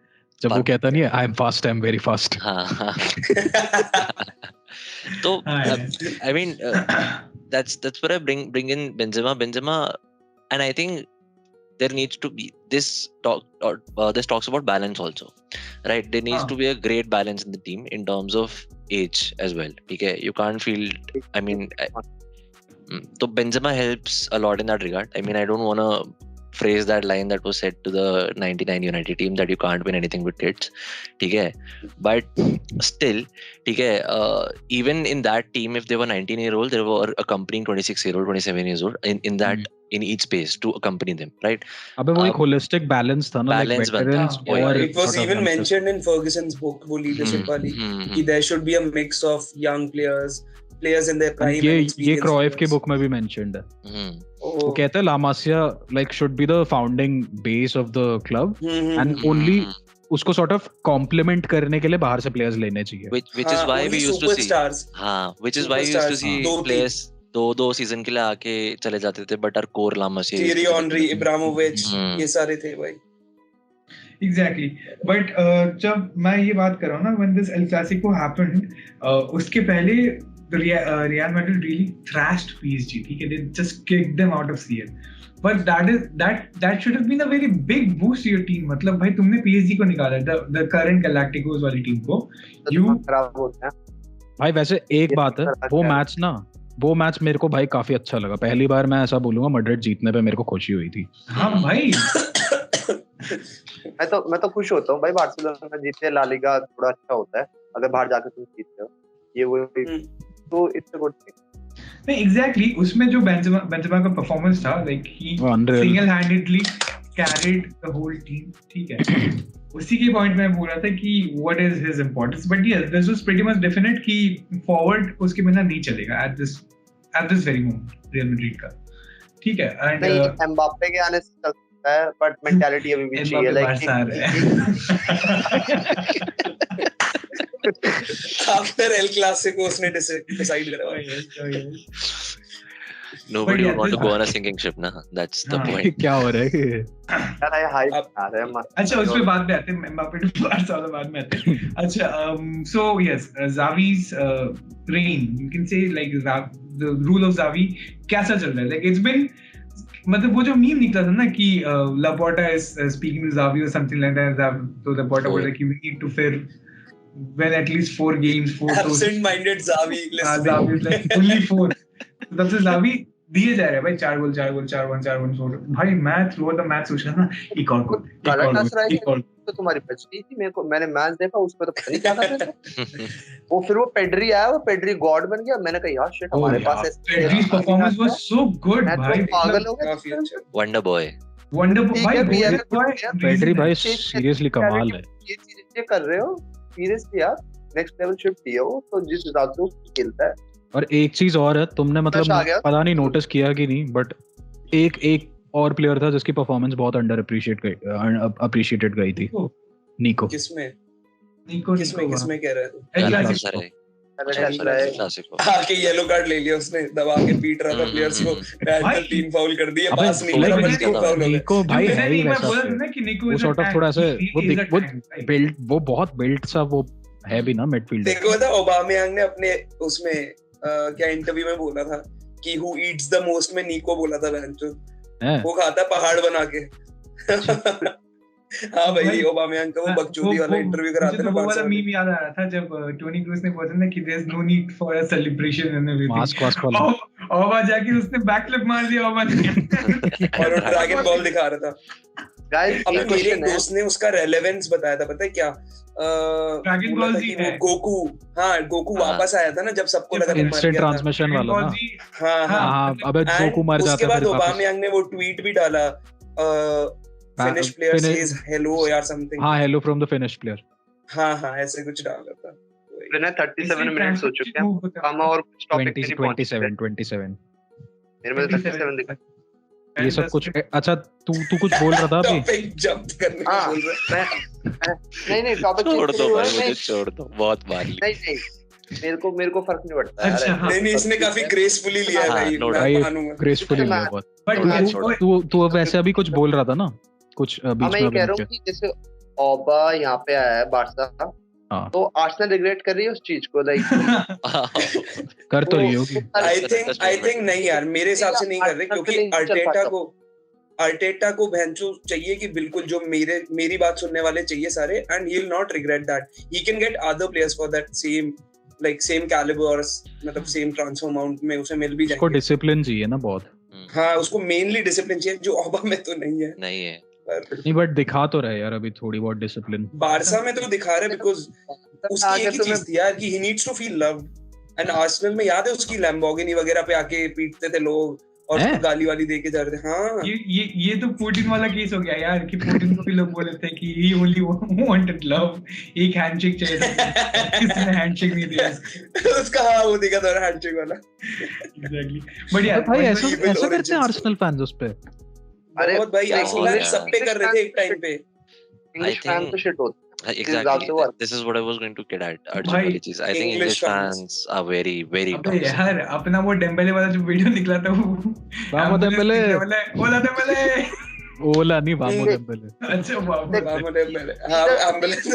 जब वो कहता नहीं है I am fast, I am very fast. तो I mean that's where I bring in Benzema, and I think there needs to be this talks about balance also, right? There needs to be a great balance in the team in terms of age as well, okay? You can't feel, I mean, so Benzema helps a lot in that regard. I mean, I don't want to phrase that line that was said to the 99 United team that you can't win anything with kids, ठीक है. But still, ठीक है, even in that team, if they were 19-year-old, they were accompanying 26-year-old, 27-year-old in that in each space to accompany them, right? अबे वो एक holistic balance था ना, like veterans और it was even mentioned in Ferguson's book, वो leadership वाली, कि there should be a mix of young players in their prime. ये Cruyff की book में भी mentioned है. वो कहते हैं La Masia like should be the founding base of the club and only उसको sort of complement करने के लिए बाहर से players लेने चाहिए. Which is why we used to see, which is why we used to see players दो season के लिए आके चले जाते थे, but our core La Masia, Thierry Henry, Ibrahimovic, ये सारे थे भाई. Exactly. But जब मैं ये बात कर रहा हूँ ना, when this El Clasico happened, उसके पहले Real Madrid really thrashed PSG, ठीक है, they just kicked them out of CL. But that should have been a very big boost to your team. मतलब भाई तुमने PSG को निकाला, the current Galacticos वाली टीम को, you खराब होता है भाई. वैसे एक बात है, वो मैच मेरे को भाई काफी अच्छा लगा. पहली बार मैं ऐसा बोलूंगा मैड्रिड जीतने पे मेरे को खुशी हुई थी. हाँ भाई. मैं तो खुश होता हूँ भाई, बार्सिलोना जीते, ला लीगा थोड़ा अच्छा होता है अगर बाहर जाकर तुम जीतते हो, ये वो तो इट्स अ गुड थिंग. नहीं एग्जैक्टली, उसमें जो बेंजेमा का परफॉर्मेंस था, like he single handedly carried the whole team, ठीक है. उसी के पॉइंट में बोल रहा था कि what is his importance, but yes this was pretty much definite कि फॉरवर्ड उसके बिना नहीं चलेगा at this very moment real Madrid का, ठीक है एंड नहीं एम्बाप्पे के आने से चल सकता है बट मेंटालिटी अभी भी चाहिए लाइक आफ्टर एल क्लासिको उसने डिसाइड करा Nobody would want to go on a sinking ship, na? That's the point. क्या हो रहा है यार ये हाइप आ रहा है अच्छा उस पे बाद में आते हैं एम्बाप्पे टू बारसा वाला बाद में आते हैं अच्छा so yes Xavi's reign you can say like the rule of Xavi कैसा चल रहा है like it's been मतलब वो जो मीम निकला था ना कि Laporta is speaking to Xavi or something like that so Laporta was like you need to fair win at least 4 games 4 absent-minded Xavi Xavi is like only 4 तब से Xavi दिए जा रहे हैं भाई 4 गोल 4-1 भाई मैं थ्रू द मैच सोच रहा था एक और गोल तो तुम्हारी बचती थी मेरे को मैंने मैच देखा उसमें तो पता नहीं क्या कर रहे थे वो फिर वो पेड्री आया वो पेड्री गॉड बन गया मैंने कहा यार शिट हमारे पास पेड्री's performance was so good भाई पागल हो गया वंडर बॉय भाई पेड्री भाई सीरियसली कमाल है ये चीजें कर रहे हो सीरियसली यार नेक्स्ट लेवल शिफ्ट किया हो तो जिस हिसाब से खेलता है और एक चीज और है तुमने मतलब पता नहीं नोटिस किया कि नहीं बट एक और प्लेयर था जिसकी परफॉर्मेंस बहुत अंडर अप्रिशिएटेड गई थी निको किसमें कह रहे क्लासिको आके येलो कार्ड ले लिया उसने दबा के पीट रहा था प्लेयर्स को बैट 3 फाउल कर दिए पास नहीं लगा बस फाउल हो गया निको भाई है ही वैसा वो सॉर्ट ऑफ थोड़ा सा वो बिल्ड वो बहुत बिल्ड सा वो है भी ना मिडफील्ड देखो था ओबामेयांग ने अपने उसमें क्या इंटरव्यू में बोला था कि हु ईट्स द मोस्ट में निको बोला था बेंचो वो खाता पहाड़ बना के हाँ भाई ओबामेयांग का वो बकचोदी वाला इंटरव्यू कराते ना वो वाला मीम याद आ रहा था जब टोनी क्रूज ने बोला ना कि there is no need for a celebration and everything mask वाला ओबा जाके उसने बैकफ्लिप मार दिया ओबा ने और ड्रैगन बॉल दिखा रहा था गाइस अब मेरे एक दोस्त ने उसका रेलेवेंस बताया था पता है क्या ड्रैगन बॉल जी वो गोकू वापस आया था ना जब सबको लगा था इंस्टेंट ट्रांसमिशन वाला ना हाँ अबे गोकू मर जाता है उसके बाद ओबामेयांग ने वो ट्वीट भी डाला Finnish player says hello or something हाँ hello from the Finnish player हाँ ऐसे कुछ डाला था मैंने 37 मिनट्स हो चुके हैं हम और कुछ टॉपिक 27 मेरे में 37 दिखा ये सब कुछ अच्छा तू कुछ बोल रहा था अभी टॉपिक जंप करने को बोल रहा नहीं टॉपिक छोड़ दो भाई मुझे छोड़ दो बहुत बार नहीं मेरे को फर्क नहीं पड़ता यार अच्छा, नहीं इसने काफी ग्रेसफुली लिया है भाई मैं मानूंगा ग्रेसफुली लिया बहुत तू अब वैसे अभी कुछ बोल रहा था ना कुछ बीच में मैं कह रहा हूँ कि जैसे ओबा यहाँ पे आया है बार्सा तो आर्सेनल रिग्रेट कर रही है उस चीज को लाइक कर तो रही होगी आई थिंक नहीं यार मेरे हिसाब से नहीं कर रहे क्योंकि अर्टेटा को भैंचो चाहिए कि बिल्कुल जो मेरी बात सुनने वाले चाहिए सारे and he will not regret that he can get other players for that same calibre और मतलब सेम ट्रांसफर अमाउंट में उसे मिल भी जाएंगे उसको डिसिप्लिन चाहिए ना बहुत हाँ उसको मेनली डिसिप्लिन चाहिए जो ओबा में तो नहीं है नहीं बट दिखा तो रहे यार अभी थोड़ी बहुत डिसिप्लिन बार्सा में तो दिखा रहे बिकॉज़ उसकी एक ही चीज थी यार कि he needs to feel loved and Arsenal में याद है उसकी लैम्बोर्गिनी वगैरह पे आके पीटते थे लोग और गाली वाली देके जा रहे थे हाँ ये तो पुतिन वाला केस हो गया यार कि पुतिन को भी लोग बोले थे कि ही ओनली वांटेड लव एक हैंडशेक चाहिए था किसी ने हैंडशेक नहीं दिया उसका हाँ वो दिखा था हैंडशेक वाला एग्जैक्टली बट यार भाई ऐसा करते हैं आर्सेनल फैंस उस पे अरे बहुत भाई आर्सेनल सब पे कर रहे थे एक टाइम पे इंग्लिश फैन तो शिट होते Exactly. This is what I was going to get at. I think English fans are very, very toxic. यार अपना वो डेम्बेले वाला जो वीडियो निकला था वो बामो डेम्बेले ओला नहीं बामो डेम्बेले अच्छा बामो डेम्बेले हाँ एम्बुलेंस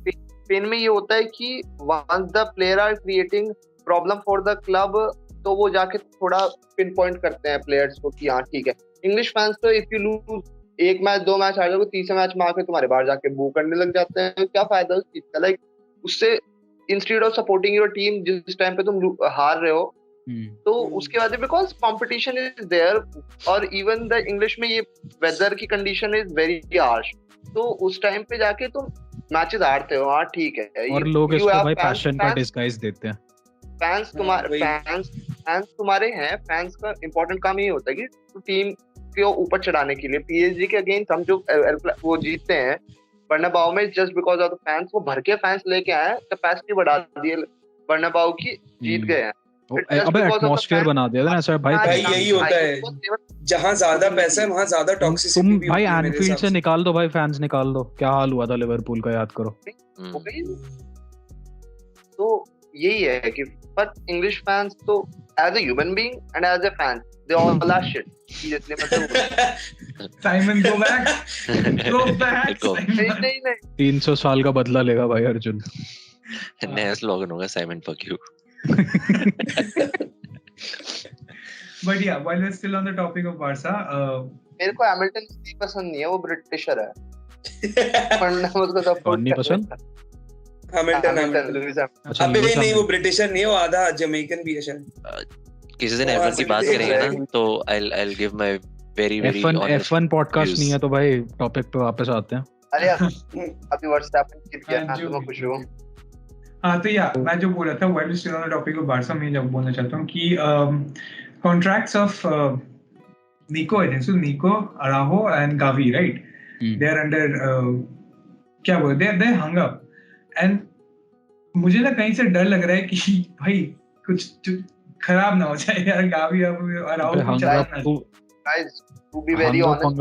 स्पेन में ये होता है कि once the player are creating problem for the club तो वो जाके थोड़ा पिन पॉइंट करते हैं प्लेयर्स को कि हाँ ठीक है इंग्लिश फैंस तो इफ यू लूज एक मैच 2 मैच हार जाओगे तीसरे मैच में आके तुम्हारे बाहर जाके बू करने लग जाते हैं क्या फायदा उस चीज का लाइक उससे instead of supporting your team जिस टाइम पे तुम हार रहे हो तो उसके बाद बिकॉज कंपटीशन इज देयर और इवन द इंग्लिश में ये वेदर की कंडीशन इज वेरी हार्श तो उस टाइम पे जाके तुम मैचेस हारते हो हाँ ठीक है और लोग इसको भाई पैशन का डिस्गाइज देते हैं फैंस तुम्हारे हैं फैंस का इंपॉर्टेंट काम ये होता है कि टीम को ऊपर चढ़ाने के लिए पीएसजी के अगेंस्ट हम जो वो जीतते हैं बर्नाबाउ में just because of the fans वो भर के फैंस लेके आए कैपेसिटी बढ़ा दी बर्नाबाउ की जीत गए हैं अबे एटमॉस्फेयर बना दिया ना ऐसा भाई। भाई यही होता है, जहाँ ज्यादा पैसा है वहाँ ज्यादा टॉक्सिसिटी तुम भी भाई होती है मेरे एनफील्ड हिसाब से निकाल दो भाई, फैंस निकाल दो, क्या हाल हुआ था लिवरपूल का याद करो। तो यही है कि but English fans तो as a human being and as a fan they all are shit. Seriously मतलब Simon go back, go back. नहीं 300 साल का बदला लेगा भाई अर्जुन। नया स्लोगन होगा Simon fuck you. But yeah, while we're still on the topic of Barca, मेरे को हैमिल्टन इसलिए पसंद नहीं है, वो ब्रिटिशर है। पढ़ना उसको सब नहीं पसंद। हैमिल्टन अच्छा, अबे नहीं वो ब्रिटिशर नहीं है, वो आधा जमैकन भी है शायद। किसी दिन F1 की बात करेंगे ना तो I'll give my very honest F1 podcast नहीं है तो भाई टॉपिक पे वापस आते हैं। अरे अभी वर्स्टैपेन जीत गया ना, तो मैं खुश हूं। हाँ तो या मैं जो बोल रहा था while we're still on the topic of Barca, मैं जब बोलना चाहता हूँ कि contracts of Nico, I think so, Nico, Araujo and Gavi, right? They're under क्या बोल they're hung up and मुझे ना कहीं से डर लग रहा है कि भाई कुछ खराब ना हो जाए यार। गावी अब Araujo guys to be very honest,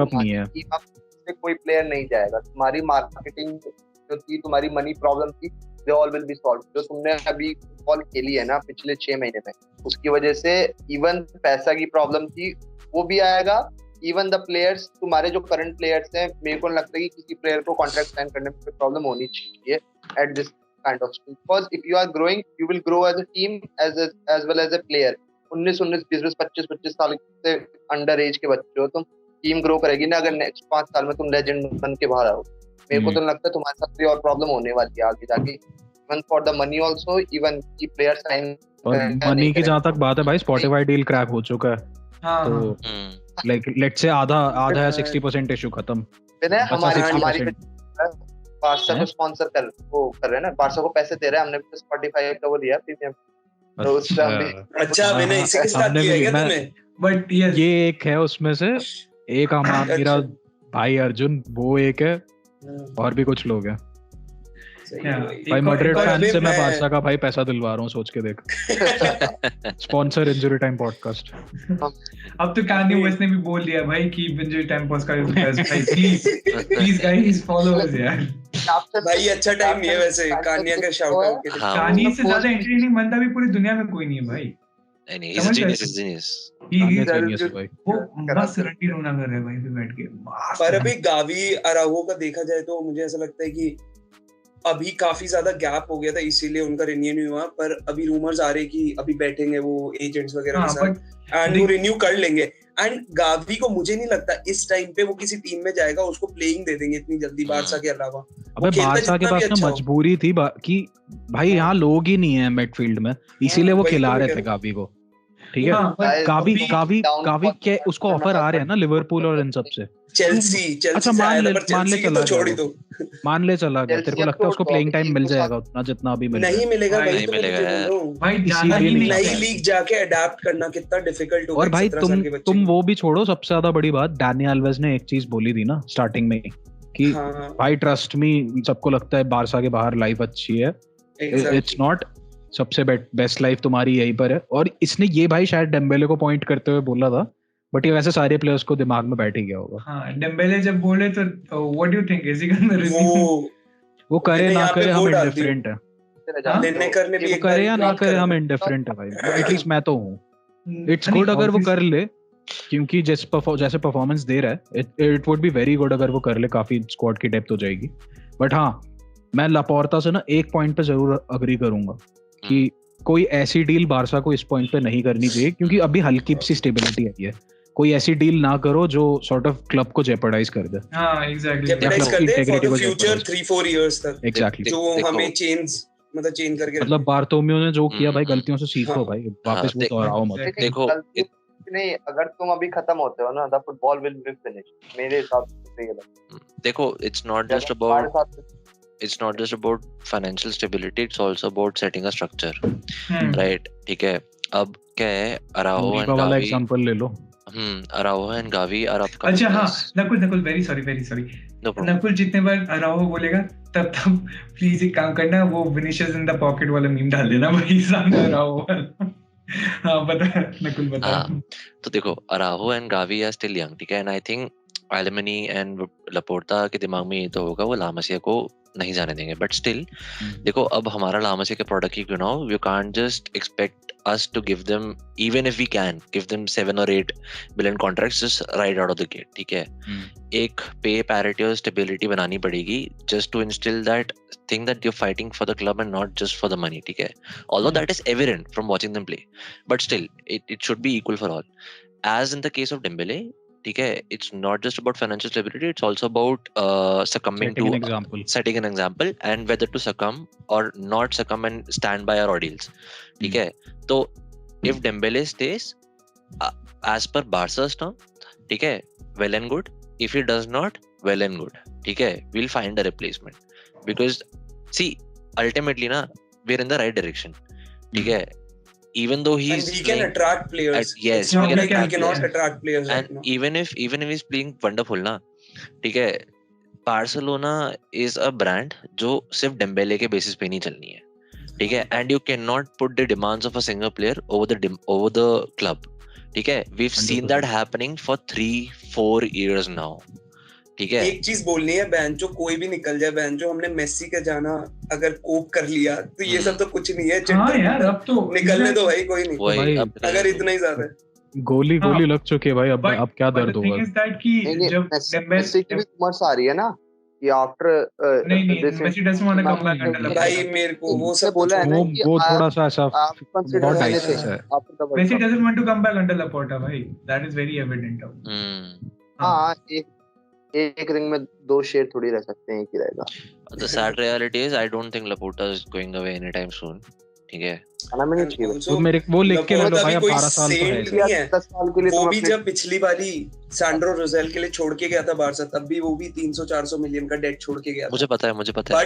कोई प्लेयर नहीं जाएगा। तुम्हारी मार्केटिंग जो थी, तुम्हारी मनी प्रॉब्लम थी, they all will be solved। जो तुमने अभी फुटबॉल खेली है ना पिछले 6 महीने में, उसकी वजह से इवन पैसा की प्रॉब्लम थी वो भी आएगा। इवन द प्लेयर्स, तुम्हारे जो करंट प्लेयर्स हैं, मेरे को लगता है कि किसी प्लेयर को कॉन्ट्रैक्ट साइन करने में प्रॉब्लम होनी चाहिए at this kind of stage, because if you are growing you will grow as a team as well as a player. 19 20 25 साल से अंडर एज के बच्चे हो तुम, टीम ग्रो करेगी ना अगर नेक्स्ट 5 साल में तुम लेजेंड बन के बाहर आओ। मेरे को तो लगता है तुम्हारे साथ भी और प्रॉब्लम होने वाली है आगे जाके, even for the money also, even की प्लेयर साइन। मनी की जहां तक बात है भाई, स्पॉटिफाई डील क्रैक हो चुका है। हाँ तो लाइक लेट्स से आधा 60% इशू खत्म। हमारी बारसा को स्पॉन्सर कर रहे हैं ना, बारसा को पैसे दे रहे हैं, हमने भी स्पॉटिफाई का वो लिया प्रीमियम। तो उस टाइम भी अच्छा मैंने इसी के साथ किया है क्या तुमने? बट ये एक है उसमें से, एक मेरा भाई अर्जुन वो एक है, और भी कुछ लोग हैं भाई। मैड्रिड फैन से मैं बारसा का भाई पैसा दिलवा रहा हूँ, सोच के देख। Sponsor injury time podcast. अब तो कान्ये वेस्ट ने भी बोल दिया भाई कि इंजरी टाइम पॉडकास्ट भाई प्लीज गाइस फॉलो अस यार। भाई अच्छा टाइम नहीं है वैसे कान्या का शाउट आउट के लिए। कान्ये से ज्यादा एंटरटेनिंग बंदा भी पूरी दुनिया में कोई नहीं है भाई। नहीं, he's a genius. भाई वो बस रट्टी रोना कर रहे हैं भाई पे बैठ के। पर अभी गावी अराउहो का देखा जाए तो मुझे ऐसा लगता है कि अभी काफी ज्यादा गैप हो गया था, इसीलिए उनका रिन्यू नहीं हुआ। पर अभी रूमर्स आ रहे कि अभी बैठेंगे वो एजेंट्स वगैरह के साथ एंड वो रिन्यू कर लेंगे। एंड गावी को मुझे नहीं लगता इस टाइम पे वो किसी टीम में जाएगा, उसको प्लेइंग दे देंगे इतनी जल्दी बारसा के अलावा। अबे बारसा के पास ना मजबूरी थी कि भाई यहाँ लोग ही नहीं है मिडफील्ड में, इसीलिए वो खिला रहे थे गावी को। ठीक है, कावी के उसको ऑफर आ रहे हैं ना लिवरपूल और इन सब से। चेल्सी अच्छा मान ले चला गया, तेरे को लगता है उसको प्लेइंग टाइम मिल जाएगा उतना जितना अभी मिल नहीं मिलेगा? नहीं मिलेगा भाई, नई लीग जाके अडैप्ट करना कितना डिफिकल्ट होगा। और भाई तुम वो भी छोड़ो, सबसे ज्यादा बड़ी बात डैनी अल्वेज ने एक चीज बोली थी ना स्टार्टिंग में कि भाई ट्रस्ट मी, सबको लगता है बारसा के बाहर लाइफ अच्छी है, इट्स नॉट, सबसे बेस्ट लाइफ तुम्हारी यहीं पर है। और इसने ये भाई शायद डेम्बेले को पॉइंट करते हुए बोला था, बट ये वैसे सारे प्लेयर्स को दिमाग में बैठ ही गया होगा। हाँ, डेम्बेले जब बोले तो what do you think, is he gonna renew? वो करे ना करे हम इंडिफरेंट है, वो करे या ना करे हम इंडिफरेंट है भाई, एटलीस्ट मैं तो हूँ। इट्स गुड अगर वो कर ले, क्योंकि जैसे परफॉर्मेंस दे रहा है, it would be very good अगर वो कर ले, काफी स्क्वाड की डेप्थ हो जाएगी। बट हाँ, मैं लापोर्ता से ना एक पॉइंट पे जरूर अग्री करूंगा कि कोई ऐसी डील बारसा को इस पॉइंट पे नहीं करनी चाहिए, क्योंकि अभी हल्की सी स्टेबिलिटी आई है। कोई ऐसी डील ना करो जो सॉर्ट ऑफ क्लब को जेपरडाइज कर दे। हाँ एग्जैक्टली, जेपरडाइज कर दे फॉर द फ्यूचर 3-4 इयर्स तक। एग्जैक्टली, जो हमें चेंज करके, मतलब बार्टोमियो ने जो किया भाई, गलतियों से सीखो भाई, वापस वो दोहराओ मत। देखो नहीं, अगर तुम अभी खत्म होते हो ना, the football will be finished मेरे हिसाब से। देखो it's not just about financial stability, it's also about setting a structure, right? ठीक है, अब क्या है, अराओहो एंड गावी एग्जांपल ले लो। अराओहो एंड गावी आर अपकमिंग। अच्छा हाँ, नकुल वेरी सॉरी नकुल, जितने बार अराओहो बोलेगा तब प्लीज एक काम करना, वो विनिशियस इन द पॉकेट वाला मीम डाल देना भाई, सामने अराओहो। हाँ बता नकुल बता। तो देखो Araujo and Gavi are still young, ठीक है, and I think Alemany and Laporta के दिमाग में ये तो होगा वो लामसिया को नहीं जाने देंगे, बट स्टिल देखो अब हमारा लामसिया के प्रोडक्ट की now you can't just expect us to give them, even if we can give them 7 or 8 billion contracts just right out of the gate, ठीक है। एक पे पैरिटी और स्टेबिलिटी बनानी पड़ेगी just to instill that thing that you're fighting for the club and not just for the money, ठीक है। Although that is evident from watching them play, but still it should be equal for all. As in the case of Dembele, ठीक है, it's not just about financial stability, it's also about succumbing to setting an example and whether to succumb or not succumb and stand by our ordeals, ठीक है। तो if Dembele stays as per Barca's term, ठीक है, well and good. If he does not, well and good, ठीक है, we'll find a replacement because see ultimately na we're in the right direction, ठीक है। Even though he's and we can attract players, yes, we cannot attract players and right now. even if he's playing wonderful ना, ठीक है, Barcelona is a brand जो सिर्फ Dembélé के basis पे नहीं चलनी है, ठीक है, and you cannot put the demands of a single player over the club, ठीक है। We've seen that happening for 3-4 years now, ठीक है। एक चीज बोलनी है, बैंचो कोई भी निकल जाए, बैंचो हमने मेसी का जाना अगर कोप कर लिया तो ये सब तो कुछ नहीं है। हाँ यार अब तो निकलने दो भाई, कोई नहीं अगर इतना ही ज्यादा गोली लग चुकी है भाई, अब क्या दर्द होगा। जब मेसी की भी उम्र आ रही है ना कि आफ्टर नहीं Messi doesn't want to come back under Laporta, भाई मेरे को वो सब बोला है ना कि वो थोड़ा सा ऐसा बहुत डाइस है। Messi doesn't want to come back under Laporta भाई, दैट इज वेरी एविडेंट। हां एक रिंग में दो शेर थोड़ी रह सकते हैं, एक ही रहेगा। The sad reality is I don't think Laporta is going away anytime soon, ठीक है। तो मेरे वो लिख के ले लो भाई, 12 साल तो है, 10 साल के लिए। वो भी जब पिछली बारी सैंड्रो रोजेल के लिए छोड़ के गया था बारसा, तब भी वो भी 300-400 मिलियन का डेट छोड़ के गया था। मुझे पता है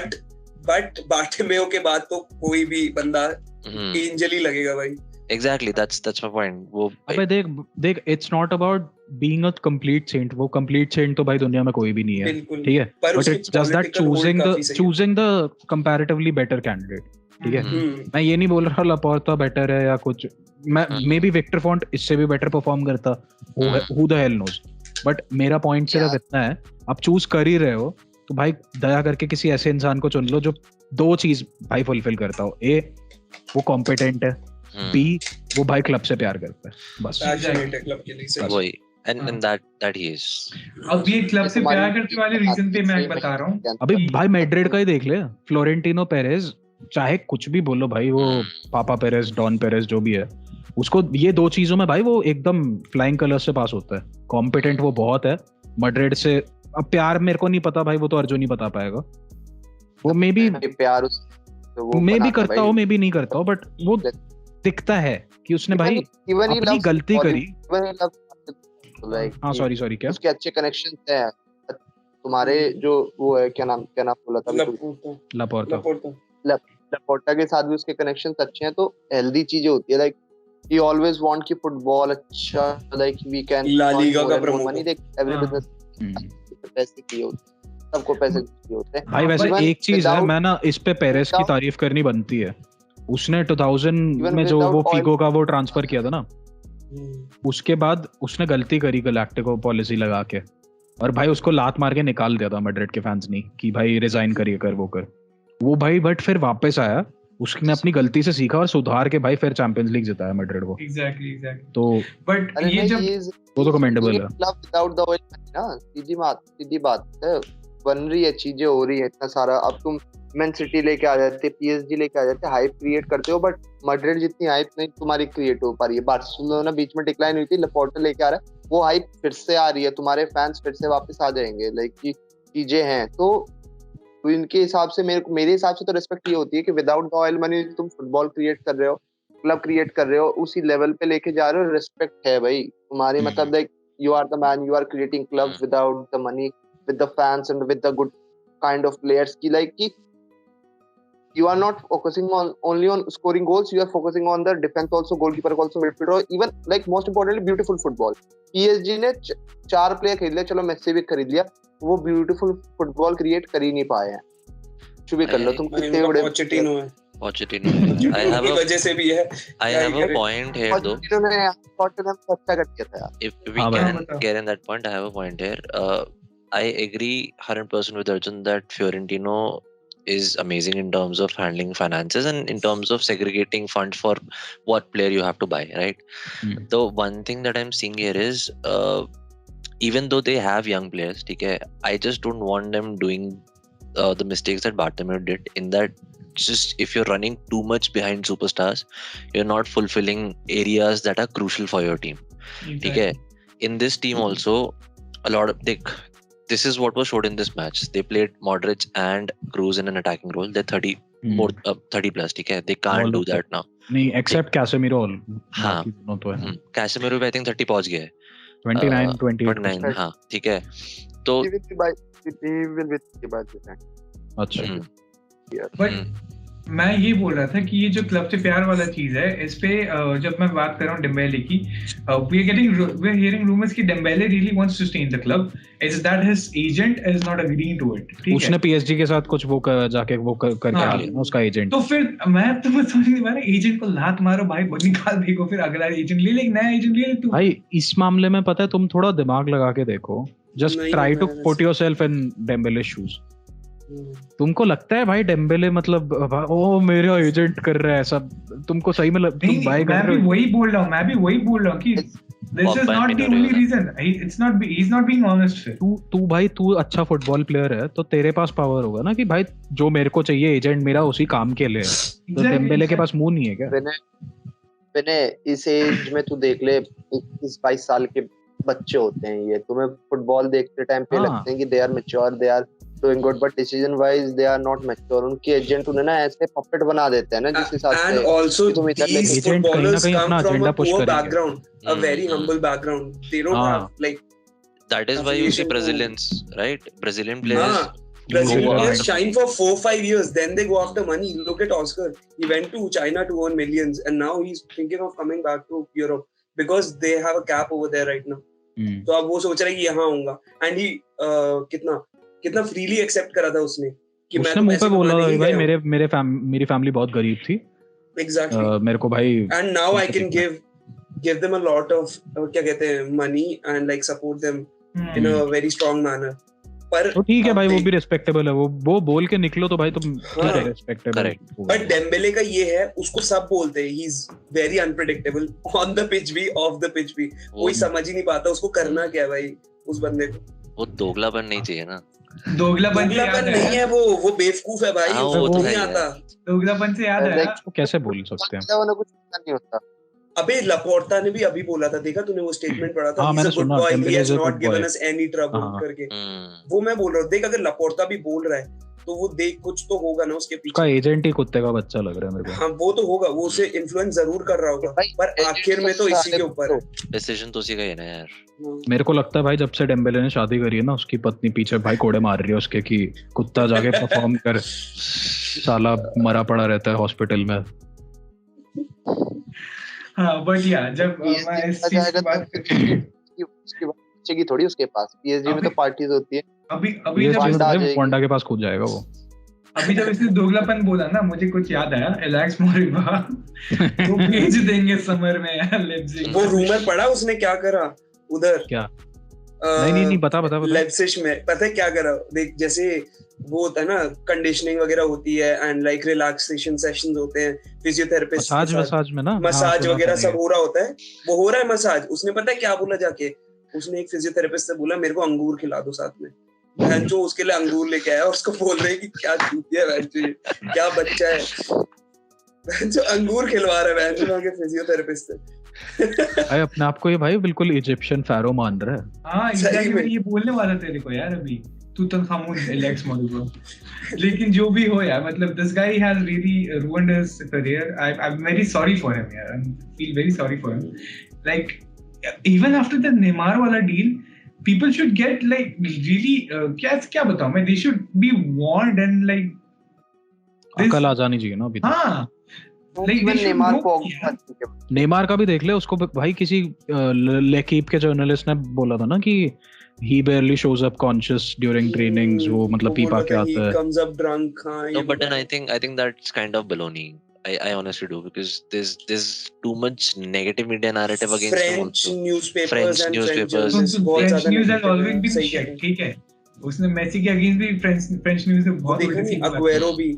बट बार्टिमेओ के बाद तो कोई भी बंदा एंजल ही लगेगा भाई। Exactly, that's my point. वो अबे देख it's not about being a complete saint, वो complete saint तो भाई दुनिया में कोई भी नहीं है, ठीक है, but it's just that choosing the comparatively better candidate, ठीक है। मैं ये नहीं बोल रहा लापोर्टा बेटर है या कुछ, मैं मे बी विक्टर फॉन्ट इससे भी बेटर परफॉर्म करता, who the hell knows, but मेरा पॉइंट सिर्फ इतना है, आप चूज कर ही रहे हो तो भाई दया करके किसी ऐसे इंसान को चुन लो जो दो चीज भाई फुलफिल करता हो, ए वो कॉम्पिटेंट है, बी वो भाई क्लब से प्यार करता है, बस क्लब के लिए वही and that he is। अब ये क्लब से प्यार करने वाले रीजन पे मैं बता रहा हूँ। अभी भाई मैड्रिड का ही देख ले, फ्लोरेंटिनो पेरेज, चाहे कुछ भी बोलो भाई, वो पापा पेरेज, डॉन पेरेज जो भी है, उसको ये दो चीजों में भाई वो एकदम फ्लाइंग कलर्स से पास होता है, कॉम्पिटेंट वो बहुत है। मैड्रिड से अब प्यार मेरे को नहीं पता भाई, वो तो अर्जुन ही बता पाएगा, वो मे बी प्यार मे भी करता हो मे भी नहीं करता हो, बट वो दिखता है कि उसने भाई अपनी गलती करी। हाँ सॉरी क्या उसके अच्छे कनेक्शंस हैं तुम्हारे, जो वो है क्या नाम बोला था लापोर्टा के साथ भी उसके कनेक्शंस अच्छे हैं, तो हेल्दी चीजें होती है। लाइक he always want कि फुटबॉल अच्छा, like we can La Liga का प्रमोशन, देख एवरी बिजनेस पैसे की होती, सबको पैसे चाहिए होते हैं भाई। वैसे एक चीज है, मैं ना इस पे पेरेस की तारीफ करनी बनती है, उसने 2000 में जो वो फिगो का वो ट्रांसफर किया था ना, उसके बाद उसने गलती करी गैलेक्टिको पॉलिसी लगा के, और भाई उसको लात मार के निकाल दिया था मैड्रिड के फैंस ने कि भाई रिजाइन करिए कर वो भाई, बट फिर वापस आया, उसने अपनी गलती से सीखा और सुधार के भाई फिर चैंपियंस लीग जिताया मैड्रिड को। एग्जैक्टली तो बट ये जब वो तो कमेंडेबल है, क्लब विदाउट द ऑयल ना, सीधी बात है, बन रही है, चीजें हो रही है इतना सारा। अब तुम मैन सिटी लेके आ जाते, पीएसजी लेके आ जाते, हाइप क्रिएट करते हो, बट मैड्रिड जितनी हाइप नहीं तुम्हारी क्रिएट हो पा रही है। बार्सिलोना बीच में डिक्लाइन हुई थी, लापोर्टा लेके आ रहा है, वो हाइप फिर से आ रही है, तुम्हारे फैंस फिर से वापस आ जाएंगे, लाइक की चीजें हैं। तो इनके हिसाब से मेरे हिसाब से तो रिस्पेक्ट ये होती है कि विदाउट द ऑयल मनी तुम फुटबॉल क्रिएट कर रहे हो, क्लब क्रिएट कर रहे हो, उसी लेवल पे लेके जा रहे हो, रिस्पेक्ट है भाई तुम्हारी। मतलब like you are the man, you are creating club without the money, with the fans and with the good kind of players की, लाइक की you are not focusing only on scoring goals, you are focusing on the defense also, goalkeeper also, midfielder, even like most importantly beautiful football। PSG ने 4 player खरीद लिया, चलो Messi भी खरीद लिया, वो ब्यूटीफुल फुटबॉल क्रिएट कर ही नहीं पाए हैं। कुछ भी कर लो तुम, कितने बड़े Pochettino I have a वजह से भी है. I have a point here though. Pochettino ने Tottenham को अच्छा कर दिया था यार. If we can get in that point, I have a point here. I agree 100% with Arjun that Fiorentino is amazing in terms of handling finances and in terms of segregating funds for what player you have to buy, right? The one thing that I'm seeing here is even though they have young players, okay, I just don't want them doing the mistakes that Bartomeu did, in that just if you're running too much behind superstars, you're not fulfilling areas that are crucial for your team. Exactly. Okay, in this team also a lot of this is what was showed in this match. They played Modric and Kroos in an attacking role. They're 30 plus, okay? They can't do that now. नहीं, except Casemiro. हाँ, Casemiro भी I think 30 पहुंच गए. 29, हाँ, ठीक है. तो he will be by the time. अच्छा. But मैं ये बोल रहा था कि ये जो क्लब से प्यार वाला चीज है, इस पे जब मैं बात कर रहा हूँ डेम्बेले की, we are hearing rumors कि Dembélé really wants to stay in the club. It's that his agent is not agreeing to it. उसने PSG के साथ कुछ वो जाके वो करके आ लिया ना उसका एजेंट. तो फिर मैं समझ नहीं पा रहा, एजेंट को लात मारो भाई, निकाल देखो, फिर अगला एजेंट ले ले, नया एजेंट ले ले तू. भाई इस मामले में पता है, तुम थोड़ा दिमाग लगा के देखो. Just try to put yourself in Dembele's shoes. तुमको लगता है भाई डेम्बेले मतलब ओ मेरा एजेंट कर रहा है सब, तुमको सही में तुम बाय कर रहे हो? मैं भी वही बोल रहा हूँ कि this is not the only reason. He's not being honest. तू अच्छा फुटबॉल प्लेयर है तो तेरे पास पावर होगा ना कि भाई जो मेरे को चाहिए एजेंट मेरा उसी काम के लिए. तो डेम्बेले के पास मुंह नहीं है क्या? मैंने इस एज में तू देख ले, 21-22 साल के बच्चे होते हैं ये, तुम्हें फुटबॉल देखते टाइम पे लगते हैं कि they are mature, they are doing good, but decision wise they are not mature. उनके एजेंट उन्हें ना ऐसे पपेट बना देते हैं ना जिस हिसाब से. And also these footballers come from a poor background, a very humble background. They don't have like. That is why you see Brazilians, right? Brazilian players. Brazilian players shine for 4-5 years, then they go after money. Look at Oscar. He went to China to earn millions, and now he's thinking of coming back to Europe because they have a cap over there right now. तो अब वो सोच रहा है कि यहाँ आऊंगा. And he कितना फ्रीली एक्सेप्ट करा था उसने कि मैं तो मुंह पे बोला भाई मेरी फैमिली बहुत गरीब थी. एग्जैक्टली. मेरे को भाई and now I can give them a lot of क्या कहते हैं money and like support them in a very strong manner. पर तो ठीक है भाई, वो भी रिस्पेक्टेबल है. वो बोल के निकलो तो भाई तुम क्या रिस्पेक्टेबल. बट डेम्बेले का ये है, उसको सब बोलते हैं he is very unpredictable on the pitch भी, ऑफ द पिच भी. कोई समझ ही नहीं पाता उसको करना क्या है भाई उस बंदे को. वो दोगलापन नहीं चाहिए ना. दोगलापन नहीं है, वो बेवकूफ है भाई. वो नहीं आता. दोगलापन से याद आया, कैसे बोल सकते हैं? कुछ नहीं होता. अबे लापोर्टा ने भी अभी बोला था, देखा तूने वो स्टेटमेंट पढ़ा था? मैंने सुना, he has not given us any trouble करके. वो मैं बोल रहा हूँ, देख अगर लापोर्टा भी बोल रहा है तो वो देख कुछ तो होगा ना उसके पीछे. उसका एजेंट ही कुत्ते का बच्चा लग रहा है मेरे को. हाँ वो तो होगा, वो उसे इन्फ्लुएंस जरूर कर रहा होगा, पर आखिर में तो इसी के ऊपर है. डिसीजन तो उसी का ही है ना यार. मेरे को लगता है भाई जब से डेम्बेले ने शादी करी है ना, उसकी पत्नी पीछे भाई कोड़े मार रही है उसके कि कुत्ता जाके परफॉर्म कर, साला मरा पड़ा रहता है हॉस्पिटल में. हाँ बट या जब मैं इस चीज की बात उसकी बच्चे की थोड़ी उसके पास, पीएसजी में तो पार्टीज होती है. अभी जब वांडा के पास खुद जाएगा वो. अभी जब इसने दोगलापन बोला ना, मुझे कुछ याद आया. एलेक्स मोरिबा तो भेज देंगे समर में लेप्जिग. वो रूमर पड़ा उसने क्या करा उधर. क्या? नहीं बता. लेप्जिग में पता है क्या करा? देख जैसे वो होता है ना, कंडीशनिंग वगैरह होती है एंड लाइक रिलैक्सेशन सेशंस होते हैं, फिजियोथेरेपिस्ट मसाज में ना, मसाज वगैरह सब हो रहा होता है. वो हो रहा है मसाज. उसने पता है क्या बोला जाके? उसने एक फिजियोथेरेपिस्ट से बोला मेरे को अंगूर खिला दो साथ में. जो उसके लिए अंगूर लेके आया और उसको बोल रहे हैं कि क्या चूतिया है, क्या बच्चा है जो अंगूर खिलवा रहा है जो फिजियोथेरेपिस्ट भाई. अपने आप को ये भाई बिल्कुल इजिप्शियन फेरो मान रहा है. हाँ एग्जैक्टली, मैं ये बोलने वाला तेरे को यार अभी. Tutankhamun Alex Moriba. लेकिन जो भी हो यार, मतलब this guy has really ruined his career. I'm very sorry for him यार. I feel very sorry for him. Like even after the Neymar वाला deal, people should get like really क्या बताऊं मैं, they should be warned and like अकल आ जानी चाहिए ना अभी. हाँ नेमार का भी देख ले. उसको भाई किसी लेकीप के जर्नलिस्ट ने बोला था ना कि he barely shows up conscious during trainings. वो मतलब पी पा के आता है. He comes up drunk. No, but then I think that's kind of baloney. I honestly do, because there's too much negative media narrative against him also. French newspapers. French news has always been shit. ठीक है. उसने Messi के against भी French news में बहुत देखा नहीं. Aguero भी.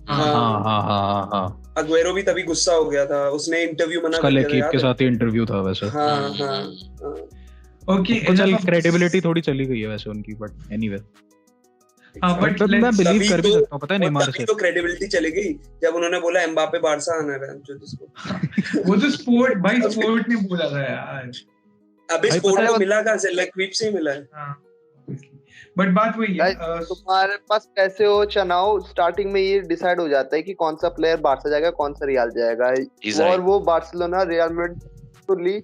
हाँ. अग्वेरो भी तभी गुस्सा हो गया था. उसने इंटरव्यू मना कर दिया था. उसका के साथ ही इंटरव्यू था वैसे. हाँ. ओके. चल क्रेडिबिलिटी थोड़ी चली गई है वैसे उनकी, बट एनीवे. बट मैं बिलीव कर भी सकता हूं, पता है नेमार से तो क्रेडिबिलिटी चली गई जब उन्होंने बोला एम्बापे बार्सा आना है जो जिसको. वो तो स्पोर्ट ने बोला था यार. अबे स्पोर्ट को मिला कहां से? लाइक क्विप से ही मिला है. हां बट बात वही है. तुम्हारे पास पैसे हो चनाओ, स्टार्टिंग में ये डिसाइड हो जाता है कि कौन सा प्लेयर बार्सा जाएगा, कौन सा रियल जाएगा. और वो बार्सिलोना, रियल मैड्रिड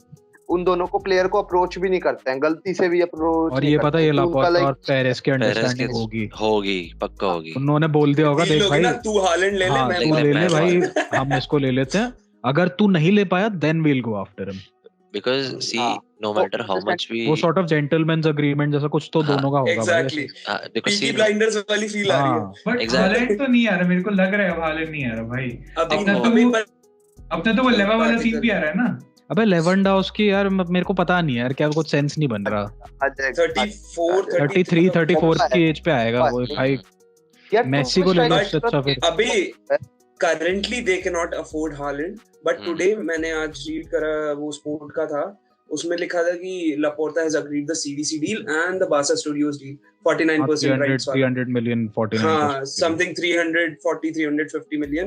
उन दोनों को प्लेयर को अप्रोच भी नहीं करते हैं, गलती से भी अप्रोच. और ये पता है, ये लापोर्ता और पेरेस की अंडरस्टैंडिंग होगी पक्का होगी. उन्होंने बोल दिया होगा, देख भाई तू हालैंड ले ले, मैं ले ले भाई, हम इसको ले लेते हैं. अगर तू नहीं ले पाया then we will go after him, because see no matter how much we वो सॉर्ट ऑफ जेंटलमैन्स एग्रीमेंट जैसा कुछ तो दोनों का होगा. एग्जैक्टली. because पीकी ब्लाइंडर्स वाली फील आ रही है. बट हालैंड तो नहीं आ रहा, मेरे को लग रहा है हालैंड नहीं आ रहा भाई. अपना तो वो लेवा वाला सीन भी आ रहा है ना. अबे लेवेंडोव्स्की यार मेरे को पता नहीं यार, क्या कुछ सेंस नहीं बन रहा. 34 की एज पे आएगा वो भाई. मेसी को ले लो अच्छा फिर. अभी currently they cannot afford Haaland, but today मैंने आज रीड करा, वो स्पोर्ट का था, उसमें लिखा था कि Laporta has agreed the CDC deal and the Barca Studios deal 49% rights. 300 million 49. हाँ, something 350 million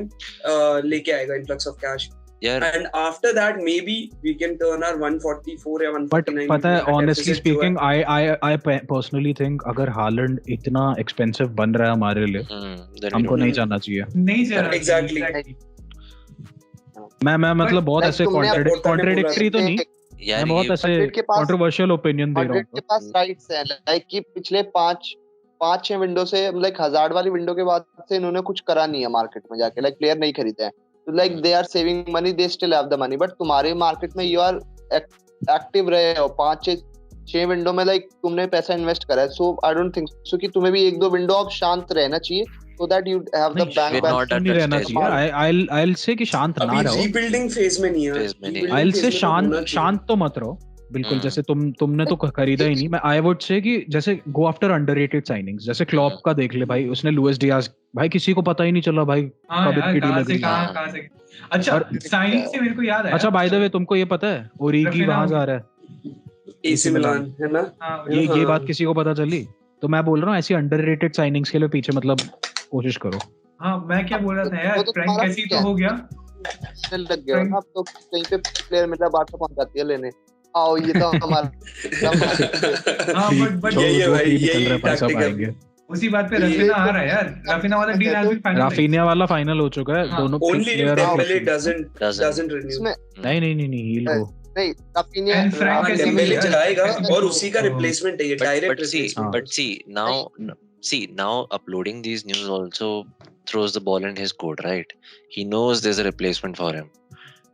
लेके आएगा influx of cash. Yeah. And after that maybe we can turn our 144 या 149. But पता है, honestly speaking, I personally think अगर Holland इतना expensive बन रहा है हमारे लिए, हमको नहीं जाना चाहिए. नहीं जाना. Exactly. मैं मतलब बहुत ऐसे कॉन्ट्रडिक्टरी तो नहीं, मैं बहुत ऐसे कंट्रोवर्शियल ओपिनियन दे रहा हूँ. के पास राइट्स हैं, लाइक कि पिछले 5-6 विंडो से, लाइक हजार्ड वाली विंडो के बाद से इन्होंने कुछ करा नहीं है मार्केट में जाके, लाइक प्लेयर नहीं खरीदे हैं. Like they are saving money, they still have the money, but तुम्हारे मार्केट में you are active रहे हो 5-6 विंडो में, लाइक तुमने पैसा इन्वेस्ट करा है. So I don't think so कि तुम्हें भी 1-2 विंडो अब शांत रहना चाहिए, so that you have the bank balance. नहीं रहना चाहिए. I'll say कि शांत ना रहो. Rebuilding phase में नहीं है. I'll say शांत तो मत रहो बिल्कुल. जैसे तुमने तो खरीदा ही नहीं. मैं आई वुड से कि जैसे गो आफ्टर अंडररेटेड साइनिंग्स. जैसे क्लॉप का देख ले भाई, उसने लुइस डियाज, भाई किसी को पता ही नहीं चला भाई कब इतनी डील लगी. अच्छा साइनिंग से मेरे को याद आया. अच्छा बाय द वे, तुमको ये पता है ओरिगी वहां जा रहा है? एसी मिलान है ना. ये बात किसी को पता चली? तो मैं बोल रहा हूँ ऐसी अंडररेटेड साइनिंग्स के लिए पीछे मतलब कोशिश करो. हाँ मैं क्या बोल रहा था यार, फ्रैंक कैसी तो हो गया, लग गया ना. अब तो कहीं पे प्लेयर मतलब बात पहुंच जाती है लेने. आओ ये तो हमारा. हाँ बट यही पैसा पाएंगे. उसी बात पे राफिना आ रहा है यार. राफिना वाला deal has been final. Raphinha वाला फाइनल हो चुका है. दोनों प्लेयर डेम्बेले doesn't renew. नहीं हील को नहीं. राफिनिया डेम्बेले जाएगा और उसी का रिप्लेसमेंट है ये, direct replacement. But see now uploading these news also throws the ball in his court, right? He knows there's a replacement for him.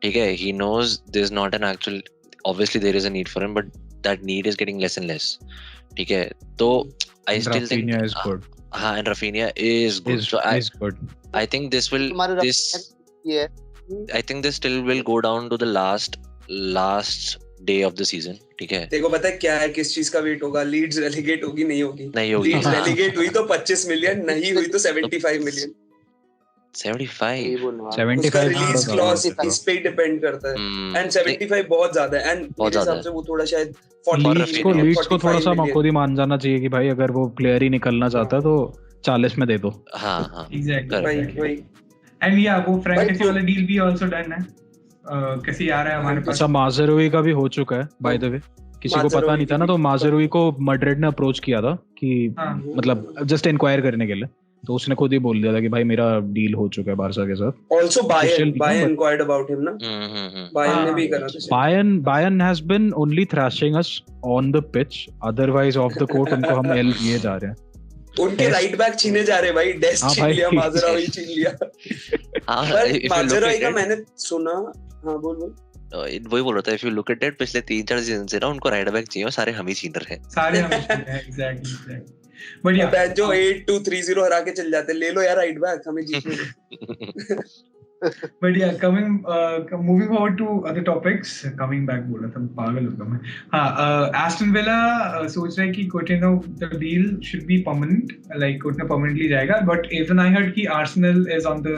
ठीक है, he knows there's not an actual, obviously there is a need for him, but that need is getting less and less. ठीक है, तो I still think Rafinha is good. and Rafinha is good. Good. I think this still will go down to the last day of the season. ठीक है, देखो पता है क्या है, किस चीज का वेट होगा? लीड्स रेलीगेट होगी नहीं होगी? लीड्स रेलीगेट हुई तो 25 मिलियन, नहीं हुई तो 75 मिलियन. 75 रिलीज क्लॉज इस पे डिपेंड करता है. एंड 75 बहुत ज्यादा है. एंड मेरे हिसाब से वो थोड़ा शायद 40 को थोड़ा सा खुद ही मान जाना चाहिए कि भाई अगर वो प्लेयर ही निकलना चाहता है तो 40 में दे दो. हाँ एग्जैक्टली. एंड या वो फ्रैंक वाला डील भी आल्सो डन है. कैसे आ रहा है हमारे पास. अच्छा माज़ेरुई का भी हो चुका है बाय द वे, किसी को पता नहीं था ना. तो माज़ेरुई को मैड्रिड ने अप्रोच किया था कि मतलब जस्ट इंक्वायर करने के लिए, तो उसने खुद ही बोल दिया था कि भाई मेरा डील हो चुका है बारसा के साथ. Also Bayern inquired about him ना. बायर्न ने भी करा था. Bayern has been only thrashing us on the pitch, otherwise off the court उनको हम एल किए जा रहे हैं. उनके राइट बैक छीने जा रहे भाई. डेस्ट छीन लिया, माज़ेरुई छीन लिया. माज़ेरुई का मैंने सुना. हाँ बोल. वही बोल रहा था, if you look at it, पिछले 3-4 सीजन से ना उनको राइट बैक चाहिए और सारे हम ही सीनर हैं. सारे हम एग्जैक्टली. बट या बैच जो 8-2-3-0 हरा के चल जाते, ले लो यार राइट बैक, हमें जीतने दो. But yeah, moving forward to other topics, coming back बोला था, पागल हो गया मैं. हाँ, Aston Villa सोच रहा है कि Coutinho the deal should be permanent, like Coutinho permanently जाएगा. But even I heard कि Arsenal is on the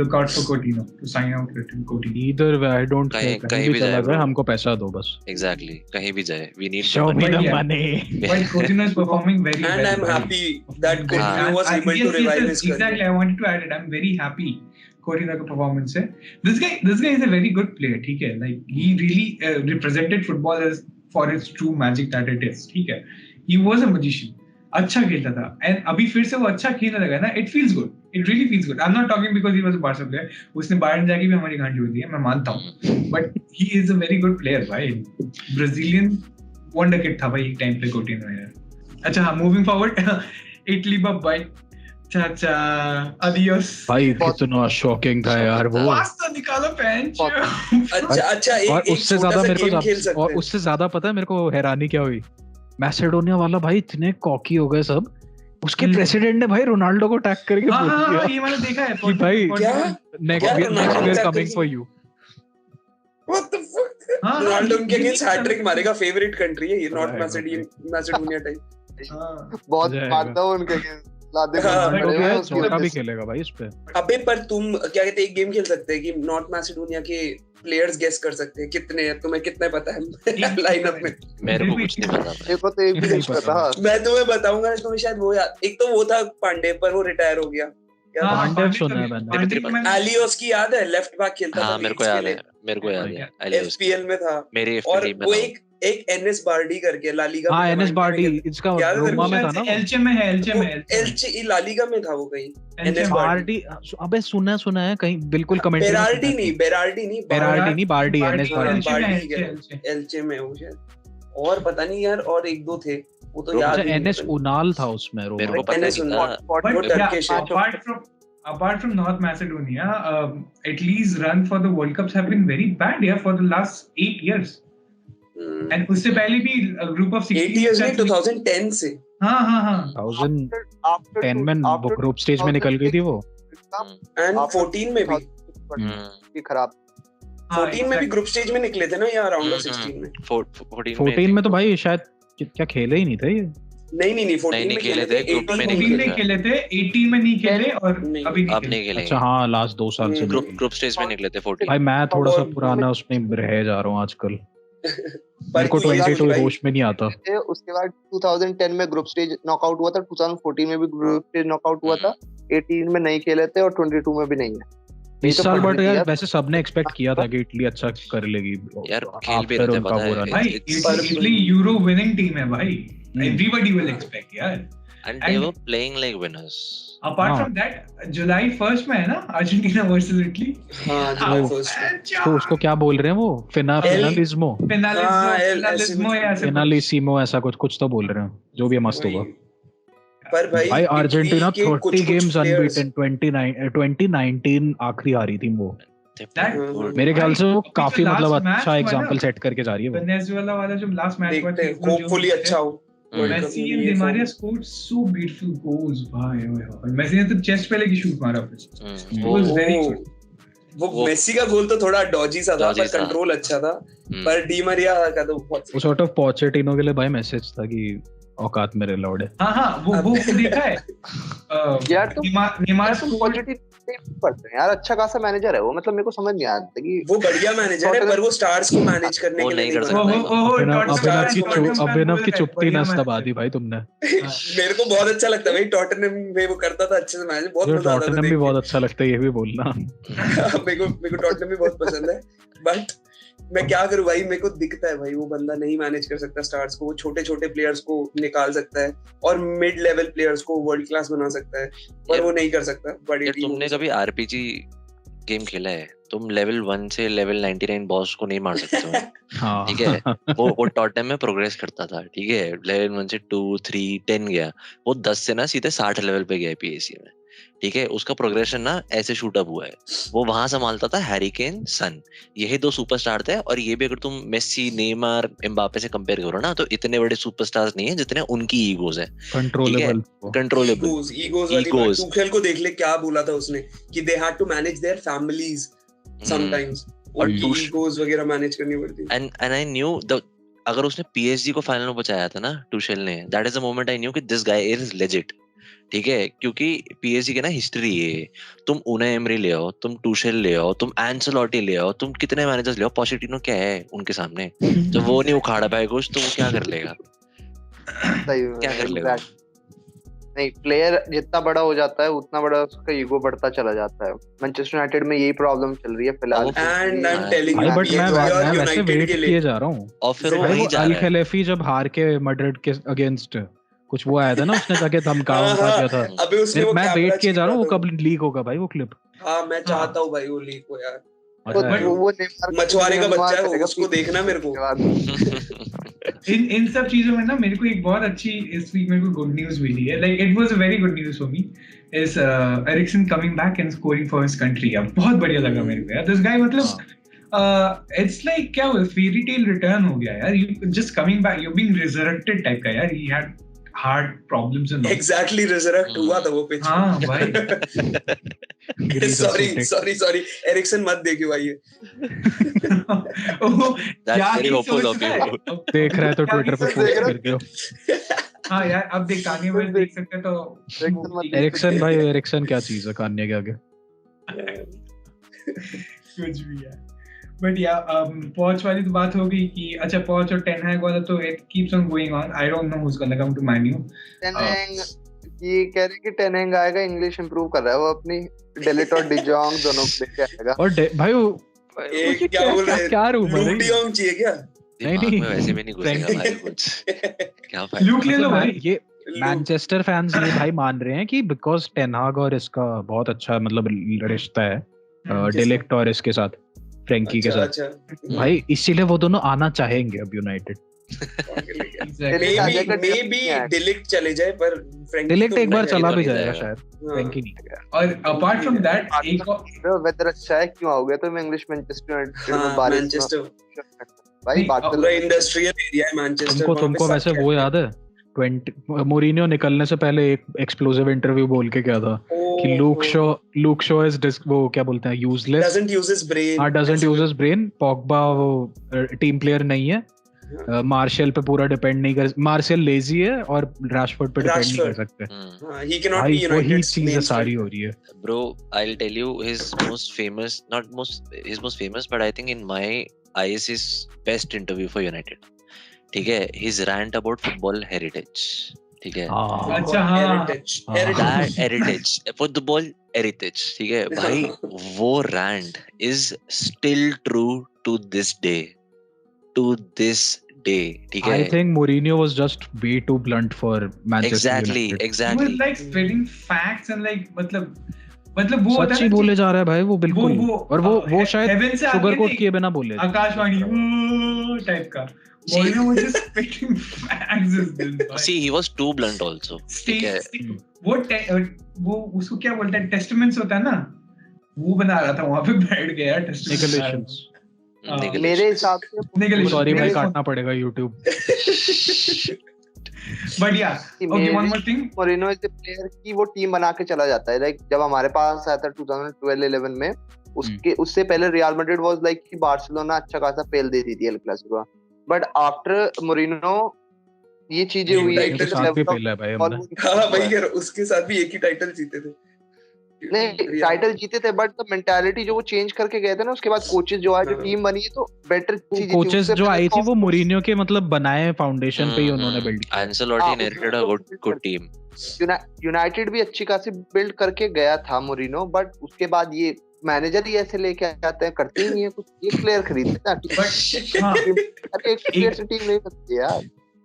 lookout for Coutinho to sign out Coutinho. Either way, I don't care. कहीं भी चला जाए जाए, हमको पैसा दो बस. Exactly, कहीं भी जाए, we need Show me the yeah. money. But Coutinho is performing very well. And I'm happy that Coutinho was able to revive his career. Exactly, I wanted to add it. I'm very happy Coutinho का performance है. This guy is a very good player, ठीक है. Like he really represented football as for its true magic that it is, ठीक है. He was a magician. अच्छा खेलता था. And अभी फिर से वो अच्छा खेलने लगा ना. It feels good. It really feels good. I'm not talking because he was a Barca player. उसने बायर्न जाके भी हमारी गांड जोड़ दी है, मैं मानता हूँ. But he is a very good player, भाई. Brazilian wonder kid था भाई एक टाइम पे Coutinho यार. अच्छा हाँ, moving forward. Italy भाई. चाचा adios. भाई कितना शॉकिंग था यार वो. पास्ता निकालो पेंच. अच्छा और एक उससे ज्यादा मेरे गेम खेल को सकते और हैं. उससे ज्यादा पता है मेरे को हैरानी क्या हुई. मैसेडोनिया वाला भाई इतने कॉकी हो गए सब. उसके प्रेसिडेंट ने भाई रोनाल्डो को टैग करके बोल दिया ये मैंने देखा है कि भाई क्या? Next Ronaldo week tag coming करके? For you. What the fuck? हाँ, रोनाल्डो ये उनके अगेंस्ट भी हैट्रिक मारेगा. फेवरेट कंट्री है ये, नॉर्थ Right, मैसेडोनिया टाइप. बहुत जाएगा. मारता हूँ उनके against. लादे हाँ, मार तो पड़े क्या हैं है, उसके छोटा भी against. खेलेगा भाई इस पे. अबे पर तुम क्या कहते हैं, एक गेम खेल सकते हैं कि नॉर्थ मैसेडोनिया के प्लेयर्स गेस कर सकते हैं कितने हैं. तुम्हें कितने पता है लाइनअप में? मेरे को कुछ नहीं पता भाई. मेरे को तो एक भी नहीं पता. मैं तुम्हें बताऊंगा, तुम्हें शायद वो याद. एक तो वो था पांडे, पर वो रिटायर हो गया. हाँ, पांडे सुना है मैंने. एलियोस की याद है, लेफ्ट बैक खेलता था. हाँ मेरे को याद है, मेरे को याद है. एलियोस एफपीएल में था. मेरी और एफपीएल में वो था. एक एनएस बार्डी करके ला लीगा. हाँ एनएस बार्डी इसका याद है तेरे रोमा को? में था ना वो. एल्चे में है. एलचे ला लीगा में था वो कहीं. एल्चे NS बार्डी. अबे सुना है कहीं बिल्कुल कमेंट. बेरार्डी नहीं बार्डी एनएस बार्डी. एलचे में वो शायद. और पता नहीं यार, और एक दो थे वो तो याद नहीं. एनएस उनाल था उसमें. मेरे को पता NS नहीं उनाल. था. वो टर्किश है. Apart from North Macedonia, Italy's run for the World Cups have been very bad for the last 8 years. And उससे पहले भी group of 16 8 years नहीं, 2010 से. हाँ 2010 में वो ग्रुप स्टेज में निकल गई थी वो. एंड 14 में भी खराब. 14 में भी ग्रुप स्टेज में निकले थे ना यार, राउंड ऑफ 16 में. 14 में तो भाई शायद क्या खेले ही नहीं थे ये. नहीं 14 में खेले थे, ग्रुप में 14 में खेले थे, 18 में नहीं खेले और नहीं, अभी अब नहीं नहीं खेलेंगे. अच्छा हाँ लास्ट 2 साल से. ग्रुप स्टेज में निकले थे 14. भाई मैं थोड़ा सा और- पुराना उसमें रह जा रहा हूँ आजकल. पर मेरे को तू याद 22 भाई, होश में नहीं आता. उसके बाद 2010 में ग्रुप स्टेज नॉकआउट हुआ था. 2014 में भी ग्रुप स्टेज नॉकआउट हुआ था. 18 में नहीं खेले थे और 22 में भी नहीं है. इस तो साल पढ़ने बट की यार यार- वैसे सबने एक्सपेक्ट किया था कि इटली अच्छा कर लेगी. यार, खेल भी After रहे थे, उनका पता है. बुरा नहीं. भाई It's- Italy euro winning team है भाई. Everybody will expect यार. And they were playing like winners. Apart हाँ. from that, July 1st में है ना अर्जेंटीना वर्सेस इटली. हाँ जुलाई फर्स्ट. तो उसको क्या बोल रहे हैं वो फिनालिज्मो फिनालिसिमो ऐसा कुछ तो बोल रहे हैं. जो भी मस्त होगा. पर भाई अर्जेंटीना इटली के 30 कुछ गेम्स players- अनबीटन. 2019 आखिरी हारी थी वो. They That- played good. मेरे ख्याल से वो भाई, काफी last मतलब match अच्छा हुआ एग्जांपल ना? सेट करके जा रही है वो. वेनेजुएला वाला जो लास्ट मैच हुआ देखते हैं, होपफुली अच्छा हो. World Cup मेसी में एंड ये डी मारिया सब- स्कोर्ड सो ब्यूटीफुल गोल्स भाई. ओए मेसी ने तो चेस्ट पे लेके शूट मारा फिर. Hmm. वो was very वो- good. वो मेसी का गोल तो थोड़ा डॉजी सा था, Dodgy पर सा. कंट्रोल अच्छा था. Hmm. पर डी मरिया का तो बहुत वो सॉर्ट ऑफ पोचेटिनो के लिए भाई मैसेज था कि औकात मेरे लौड़े. हाँ वो देखा है. यार तुम नेमार तुम पॉजिटिव पढ़ते हैं यार. अच्छा खासा मैनेजर है वो. मतलब मेरे को समझ नहीं आता कि वो बढ़िया मैनेजर है, पर वो स्टार्स को मैनेज करने वो के लिए नहीं नहीं कर बना. सकता. अभिनव की चुप्पी नस दबा दी भाई तुमने. मेरे को बहुत अच्छा लगता है भाई. टॉटनहम में वो करता था अच्छे से मैनेज, बहुत जो मजा आता था टॉटनहम भी देख बहुत अच्छा लगता है ये भी बोलना. के. मेरे को टॉटनहम भी बहुत पसंद है, बट मैं क्या करूं भाई, मेरे को दिखता है भाई वो बंदा नहीं मैनेज कर सकता स्टार्स को. वो छोटे छोटे प्लेयर्स को निकाल सकता है और मिड लेवल प्लेयर्स को वर्ल्ड क्लास बना सकता है, पर वो नहीं कर सकता बड़ी यार टीम. तुमने कभी आरपीजी गेम खेला है? तुम लेवल 1 से लेवल 99 बॉस को नहीं मार सकते हो. हाँ ठीक है. वो टॉटनहम में प्रोग्रेस करता था. ठीक है, लेवल 1 से 2 3 10 गया. वो 10 से ना सीधे 60 लेवल पे गया पीएससी में. ठीक है, उसका प्रोग्रेशन ना ऐसे शूट अप हुआ है। वो वहां संभालता था हैरी केन, सन, यही 2 सुपरस्टार थे। और ये भी अगर तुम मेसी, नेमार, एम्बापे से कंपेयर करो ना, तो इतने बड़े सुपरस्टार्स नहीं है जितने उनकी ईगोज है। कंट्रोलेबल ईगोज वाली बात टुखेल को देख ले, क्या बोला था उसने कि they had to manage their families sometimes, और ईगोज वगैरह मैनेज करनी पड़ती है। एंड आई न्यू द अगर उसने पीएसजी को फाइनल में पहुंचाया था ना टुशेल ने, that is the moment I knew कि दिस गाय इज लेजिट। ठीक है, क्योंकि पीएसजी के ना हिस्ट्री है। तुम उनाई एमरी ले आओ, तुम टुशेल ले आओ, तुम एंसेलोटी ले आओ, तुम कितने मैनेजर्स ले आओ, पोचेटिनो क्या है उनके सामने? जब वो नहीं उखाड़ पाए कुछ तो वो क्या कर लेगा? क्या कर लेगा? नहीं, प्लेयर जितना बड़ा हो जाता है उतना बड़ा उसका ईगो बढ़ता चला जाता है। मैनचेस्टर यूनाइटेड में यही प्रॉब्लम चल रही है फिलहाल। And I am telling you, but मैं वैसे वेट किए जा रहा हूं। और फिर वो वही जा रहा है। अल खलीफी जब हार के मैड्रिड के अगेंस्ट कुछ वो आया था ना, उसने जाके धमकावा किया था। अबे उसने वो मैं वेट किए जा रहा हूं वो कब लीक होगा भाई वो क्लिप। हां, मैं चाहता हूं भाई वो लीक हो यार। वो मछुआरे का बच्चा है, उसको देखना मेरे को। इन सब चीजों में ना मेरे को एक बहुत अच्छी इस वीक मेरे को गुड न्यूज मिली है। Like it was a very good news for me is Eriksen coming back and scoring for his country. अब बहुत बढ़िया लगा मेरे को यार। दिस गाय मतलब इट्स लाइक क्या हुआ, फेरी टेल रिटर्न हो गया यार। You just coming back, you being resurrected type का यार। He had heart problems and exactly resurrect हुआ था वो पिच। हां भाई सॉरी एरिक्सन मत देखियो भाई ये। क्या ही सोच रहा है? देख रहा है तो ट्विटर पे पोस्ट करके हो। हां यार, अब देख कान्ये वेस्ट देख सकते हैं तो एरिक्सन भाई, एरिक्सन क्या चीज है कान्ये के आगे? कुछ भी यार। बट या पॉच वाली तो बात हो गई कि अच्छा पॉच और टेन हैग वाला तो it keeps on going on. I don't know who is gonna come to Man U. Ten Hag ये कह रहे कि टेन हैग आएगा, इंग्लिश इंप्रूव कर रहा है वो अपनी। डेलिट और डिजोंग दोनों को लेके आएगा। और भाई वो क्या बोल रहे हैं? क्या रूमर है? डिजोंग चाहिए क्या? नहीं वैसे भी नहीं घुसेगा भाई कुछ। क्या फायदा? लूक ले लो भाई। ये मैनचेस्टर फैंस ये भाई मान रहे हैं कि बिकॉज़ टेन हैग और इसका बहुत अच्छा मतलब रिश्ता है डेलिक्ट और इसके साथ, फ्रैंकी के साथ भाई, इसीलिए वो दोनों आना चाहेंगे अब यूनाइटेड। मे बी डिलिक्ट चले जाए, पर डिलिक्ट एक बार चला भी जाएगा शायद, फ्रैंकी नहीं। और अपार्ट फ्रॉम दैट एक और वेदर अच्छा है, क्यों आओगे तुम इंग्लिश मैनचेस्टर यूनाइटेड में? मैनचेस्टर भाई बात पूरा इंडस्ट्रियल एरिया है मैनचेस्टर। तुमको वैसे वो याद है मोरिनियो निकलने से पहले एक एक्सप्लोसिव इंटरव्यू बोल के क्या था कि लूक शो इज वो क्या बोलते हैं, useless, doesn't use his brain. हां, doesn't use his brain. Pogba वो टीम प्लेयर नहीं है, मार्शल पे पूरा डिपेंड नहीं कर, मार्शल लेजी है और रैशफोर्ड पे डिपेंड नहीं कर सकते। He can not be United. वही चीजें सारी हो रही है bro. I will tell you his most famous but I think in my eyes his best interview for United. ठीक है, his rant about football heritage. ठीक है, अच्छा हेरिटेज फुटबॉल हेरिटेज। ठीक है भाई, वो rant is still true to this day. ठीक है, I think Mourinho was just way too blunt for Manchester United. Exactly. He was like spitting facts and like मतलब वो सच्ची बोले जा रहा है भाई वो बिल्कुल। और वो शायद शुगर कोट किए बिना बोले, आकाशवाणी टाइप का। Mourinho was just spitting facts. See, he was too blunt also. ठीक है, वो उसको क्या बोलते हैं, टेस्टामेंट्स होता है ना, वो बना रहा था वहां पे बैठ गया टेस्टामेंट्स। मेरे हिसाब से सॉरी भाई, काटना पड़ेगा YouTube। बट या okay, one more thing, Moreno is a player की वो टीम बना के चला जाता है। लाइक जब हमारे पास आया था 2012-11 में, उससे पहले रियल मैड्रिड वाज लाइक कि बार्सिलोना अच्छा खासा फेल देती थी El Clasico. But after Moreno ये चीजें हुई है कि उसके साथ भी एक ही टाइटल जीते थे। नहीं, टाइटल जीते थे, बट द मेंटालिटी जो वो चेंज करके गए थे ना, उसके बाद कोचेस जो आए, जो टीम बनी है, तो बेटर चीज कोचेस जो आई थी वो मोरिनियो के मतलब बनाए फाउंडेशन पे ही उन्होंने बिल्ड किया। Ancelotti inherited a good team. United भी अच्छी खासी बिल्ड करके गया था मोरिनो, बट उसके बाद ये मैनेजर ही ऐसे लेके आते हैं, करते ही नहीं है कुछ। एक प्लेयर खरीदते हैं, एक प्लेयर से टीम नहीं बनती यार।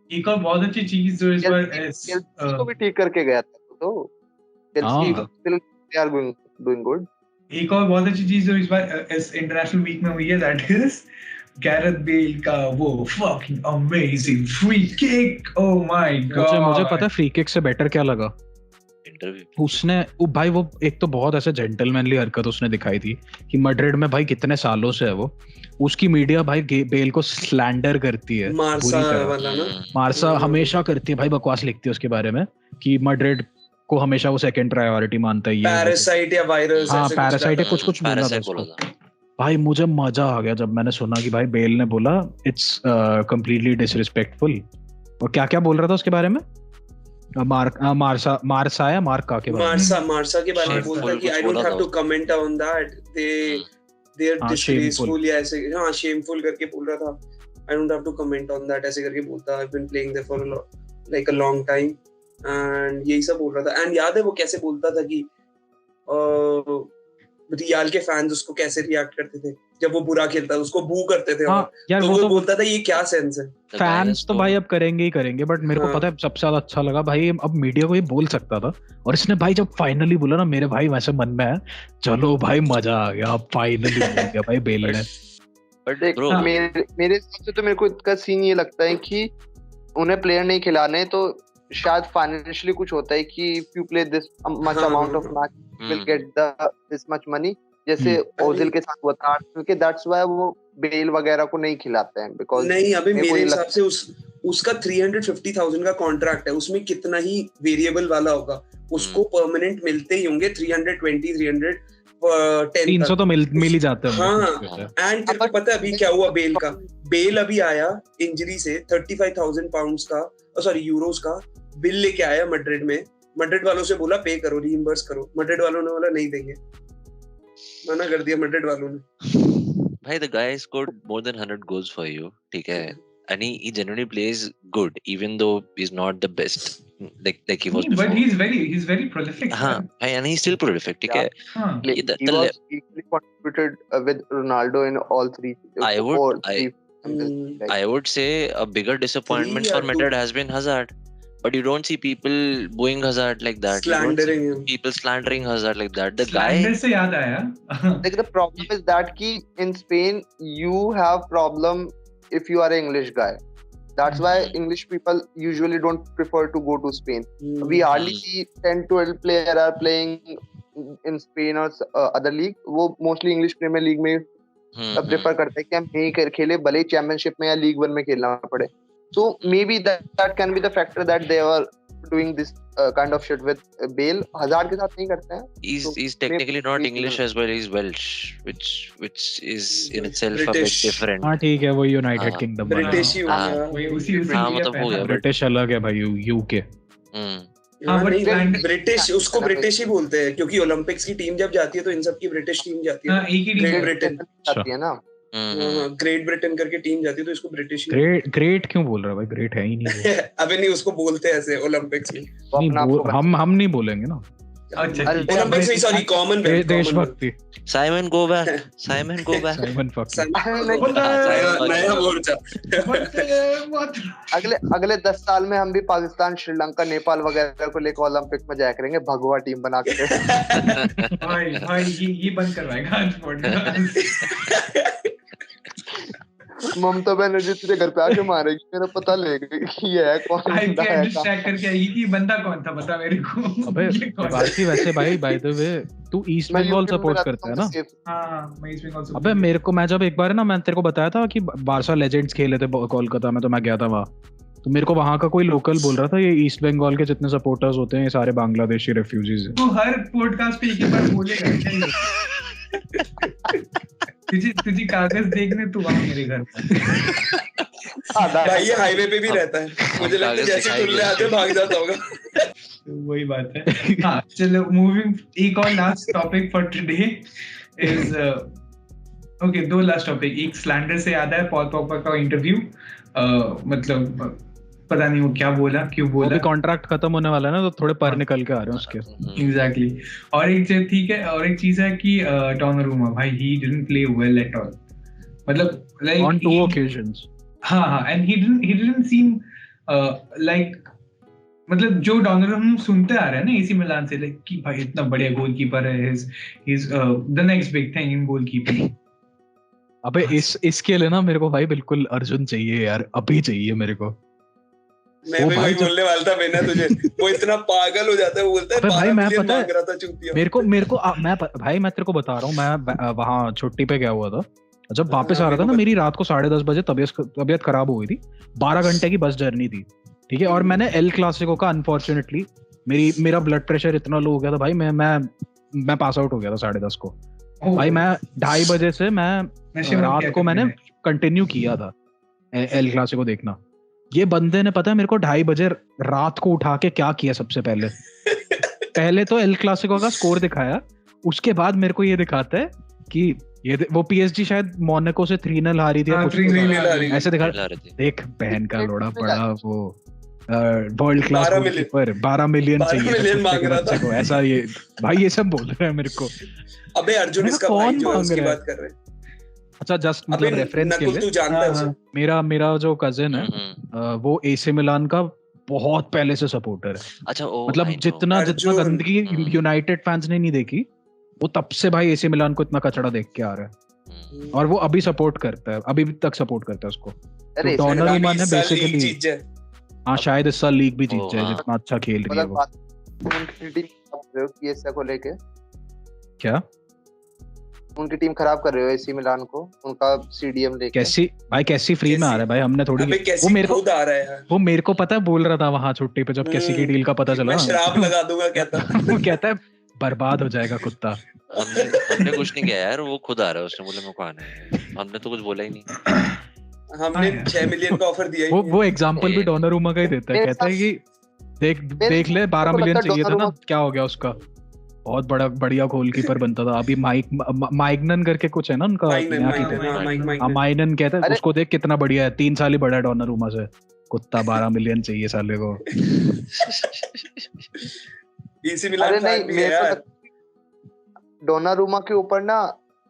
एक और बहुत अच्छी चीज जो इस बार को भी ठीक करके गया था, तो Chelsea they are doing good. एक और बहुत अच्छी चीज जो इस बार इस इंटरनेशनल वीक में हुई है, दैट इज गैरेथ बेल का वो fucking amazing free kick. Oh my god, मुझे पता है फ्री किक से बेटर क्या लगा, इंटरव्यू उसने भाई वो एक तो बहुत ऐसे जेंटलमैनली हरकत उसने दिखाई थी कि मैड्रिड में भाई कितने सालों से है वो, उसकी मीडिया भाई बेल को स्लैंडर करती है मार्सा वाला ना, मार्सा हमेशा करती है भाई, बकवास लिखती है उसके बारे में कि मैड्रिड को हमेशा वो सेकंड प्रायोरिटी मानता है, ये पैरासाइट या वायरस, हाँ पैरासाइट है कुछ बोला था उसको। भाई मुझे मजा आ गया जब मैंने सुना कि भाई बेल ने बोला इट्स कंप्लीटली डिसरिस्पेक्टफुल। और क्या क्या बोल रहा था उसके बारे में, मार्सा के बारे में बोलता है कि I don't have to comment on that, they are disgraceful या ऐसे, हां शेमफुल करके बोल रहा था, I don't have to comment on that ऐसे करके बोलता, I have been playing there for like a long time and यही सब बोल रहा था। एंड याद है वो कैसे बोलता था कि रियल के फैंस उसको कैसे रिएक्ट करते थे जब वो बुरा खेलता था, उसको बू करते थे। हाँ, यार तो वो बोलता था ये क्या सेंस है, फैंस तो भाई अब करेंगे ही करेंगे, बट मेरे को पता है सबसे ज्यादा अच्छा लगा भाई अब मीडिया को ये बोल सकता था, और इसने भाई जब फाइनली बोला ना, मेरे भाई वैसे मन में है चलो भाई मजा आ गया, अब फाइनली बोल गया भाई बेल ने। बट मेरे हिसाब से तो मेरे को इसका सीन ये लगता है कि उन्हें प्लेयर नहीं खिलाने तो शायद फाइनेंशियली कुछ होता है कि if you play this much amount of match will get this much money, जैसे ओजिल के साथ हुआ था, क्योंकि दैट्स व्हाई वो बेल वगैरह को नहीं खिलाते हैं। बिकॉज़ नहीं अभी मेरे हिसाब से उसका 350,000 का कॉन्ट्रैक्ट है, उसमें कितना ही वेरिएबल वाला होगा, उसको परमानेंट मिलते ही होंगे 300 तो मिल ही जाते हैं। हाँ, एंड तेरे को पता है अभी क्या हुआ बेल का? बेल अभी आया इंजरी से 35,000 पाउंड्स का यूरोस का बिल लेके आया मैड्रिड में। मैड्रिड वालों से बोला पे करो, रीइंबर्स करो। मैड्रिड वालों ने बोला नहीं देंगे, मना कर दिया मैड्रिड वालों ने। भाई the guy scored more than 100 goals for you, ठीक है, and he generally plays good even though he's not the best like he was before. But he's very prolific. हाँ, and he's still prolific, ठीक है। He was equally contributed with Ronaldo in all three. I would say a bigger disappointment for Madrid has been Hazard. But you don't see people booing Hazard like that. Slandering him. People slandering Hazard like that. The Slander guy. से याद आया. Like the problem is that कि in Spain you have problem if you are an English guy. That's why English people usually don't prefer to go to Spain. We hardly see 10-12 players are playing in Spain or other league. वो mostly English Premier League में prefer करते हैं कि हम यहीं खेले, भले ही championship में या लीग 1 में खेलना पड़े. So maybe that can be the factor that they were doing this kind of shit with Bale. Hazard के साथ नहीं करते हैं. He's technically not English as well. He's Welsh, which is in itself a bit different. हाँ ठीक है, वो United Kingdom वाला. British ही हो गया. वही उसी मतलब हो गया. British अलग है भाई, UK. हाँ ब्रिटिश, उसको ब्रिटिश ही बोलते हैं क्योंकि ओलंपिक्स की टीम जब जाती है तो इन सब की ब्रिटिश टीम जाती है. एक ही ग्रेट ब्रिटेन जाती है ना. ग्रेट ब्रिटेन करके टीम जाती है तो इसको ब्रिटिश ग्रेट क्यों बोल रहा है भाई? ग्रेट है ही नहीं. अबे नहीं, उसको बोलते हैं ऐसे ओलंपिक्स में. हम नहीं बोलेंगे ना. अच्छा ओलंपिक्स में सॉरी कॉमनवेल्थ. देशभक्ति. Simon go back. साइमन नया मोर्चा. अगले 10 साल में हम भी पाकिस्तान, श्रीलंका, नेपाल वगैरह को लेकर ओलंपिक में जाया करेंगे, भगवा टीम बना के. भाई ये बंद करवाएगा आज पॉडकास्ट. ममता बनर्जी तेरे घर पे आके मारेगी, मेरा पता लेगी कि ये है कौन बंदा है. चेक करके आएगी कि बंदा कौन था, बता मेरे को. अबे बाकी वैसे भाई बाय द वे तू ईस्ट बंगाल सपोर्ट करता है ना? हां मैं ईस्ट बंगाल. अबे मेरे को, मैं जब एक बार ना मैं तेरे को बताया था कि बारसा लेजेंड्स खेले थे कोलकाता में, तो मैं गया था वहां, तो मेरे को वहां का कोई लोकल बोल रहा था ये ईस्ट बंगाल के जितने सपोर्टर्स होते हैं ये सारे बांग्लादेशी रेफ्यूजीज हैं. तू हर पॉडकास्ट पे एक ही बार बोलेगा. तुझे कागज देखने तू वहां मेरे घर पर. भाई ये हाईवे पे भी रहता है, मुझे लगता है जैसे टुल्ले आते भाग जाता होगा. वही बात है. हाँ चलो मूविंग, एक और last topic for today is okay, 2 last topic. एक स्लैंडर से याद है पॉल पॉगबा का इंटरव्यू. मतलब पता नहीं वो क्या बोला, क्यों बोला. अभी कॉन्ट्रैक्ट खत्म होने वाला है ना, तो थोड़े पर निकल के आ रहे हैं उसके. एग्जैक्टली. और एक चीज ठीक है, और एक चीज है कि डोनारुमा भाई he didn't play well at all. मतलब लाइक ऑन 2 occasions. हाँ and he didn't seem like, मतलब जो डोनारुमा सुनते आ रहे हैं ना एसी मिलान से, लाइक कि भाई इतना बढ़िया गोलकीपर है, his the next big thing in goalkeeping. अबे इसके लिए ना मेरे को भाई बिल्कुल अर्जुन चाहिए यार, अभी चाहिए मेरे को. मैं भी वही बोलने वाला था मैंने तुझे, वो इतना पागल हो जाता है, वो बोलता है भाई मैं पता मांग रहा था चूतिया। मैं तेरे को बता रहा हूँ, मैं वहाँ छुट्टी पे गया हुआ था, जब वापस आ रहा था ना मेरी रात को 10:30 बजे तबीयत खराब हो गई थी, 12 घंटे की बस जर्नी थी, ठीक है, और मैंने एल क्लासिको का अनफॉर्चुनेटली मेरा ब्लड प्रेशर इतना लो हो गया था भाई, मैं पास आउट हो गया था 10:30 को भाई, मैं 2:30 बजे से मैं रात को मैंने कंटिन्यू किया था एल क्लासिको देखना। ये बंदे ने पता है मेरे को 2:30 बजे रात को उठा के क्या किया, सबसे पहले तो एल क्लासिको का स्कोर दिखाया, उसके बाद मेरे को ये दिखाता है कि वो पीएसजी शायद मोनाको से 3-0 हारी थी, ऐसे दिखा, देख बहन का लोड़ा पड़ा, वो वर्ल्ड क्लास पर 12 मिलियन चाहिए, ऐसा ये भाई ये सब बोल रहे हैं मेरे को। अबे अर्जुन इसका भाई जो उसकी बात कर रहे हैं। अच्छा जस्ट मतलब रेफरेंस के लिए, मेरा जो कजिन है वो एसी मिलान का बहुत पहले से सपोर्टर है। अच्छा मतलब जितना गंदगी यूनाइटेड फैंस ने नहीं देखी, वो तब से भाई एसी मिलान को इतना कचड़ा देख के आ रहा है, और वो अभी सपोर्ट करता है, अभी तक सपोर्ट करता है उसको। तो डोनारुमा ने बेसिकली हाँ शायद इस साल लीग भी जीत जाए, जितना अच्छा खेल रही है वो। को लेके क्या उनकी टीम खराब कर रहे हो एसी मिलान को, उनका सीडीएम लेके। कैसी फ्री में आ रहा है भाई, हमने थोड़ी, वो मेरे को पता है, बोल रहा था वहां छुट्टी पे जब कैसी की डील का पता चला, मैं शराब लगा दूंगा कहता वो कहता है बर्बाद हो जाएगा कुत्ता। हमने कुछ नहीं किया यार, वो खुद आ रहा है, उसने बोला मेरे को आना है, हमने तो कुछ बोला ही नहीं। हमने 6 मिलियन का ऑफर दिया। वो एग्जांपल भी डोनारुमा का ही देता है, कहता है कि देख ले 12 मिलियन चाहिए था ना, क्या हो गया उसका, बहुत बड़ा बढ़िया गोलकीपर बनता था। अभी माइगनन करके कुछ है ना उनका, माइगनन कहता है, उसको देख कितना बढ़िया है, 3 साल ही बड़ा है डोनारुमा से, कुत्ता 12 मिलियन चाहिए साले को। एसी मिलान नहीं, डोनारुमा के ऊपर ना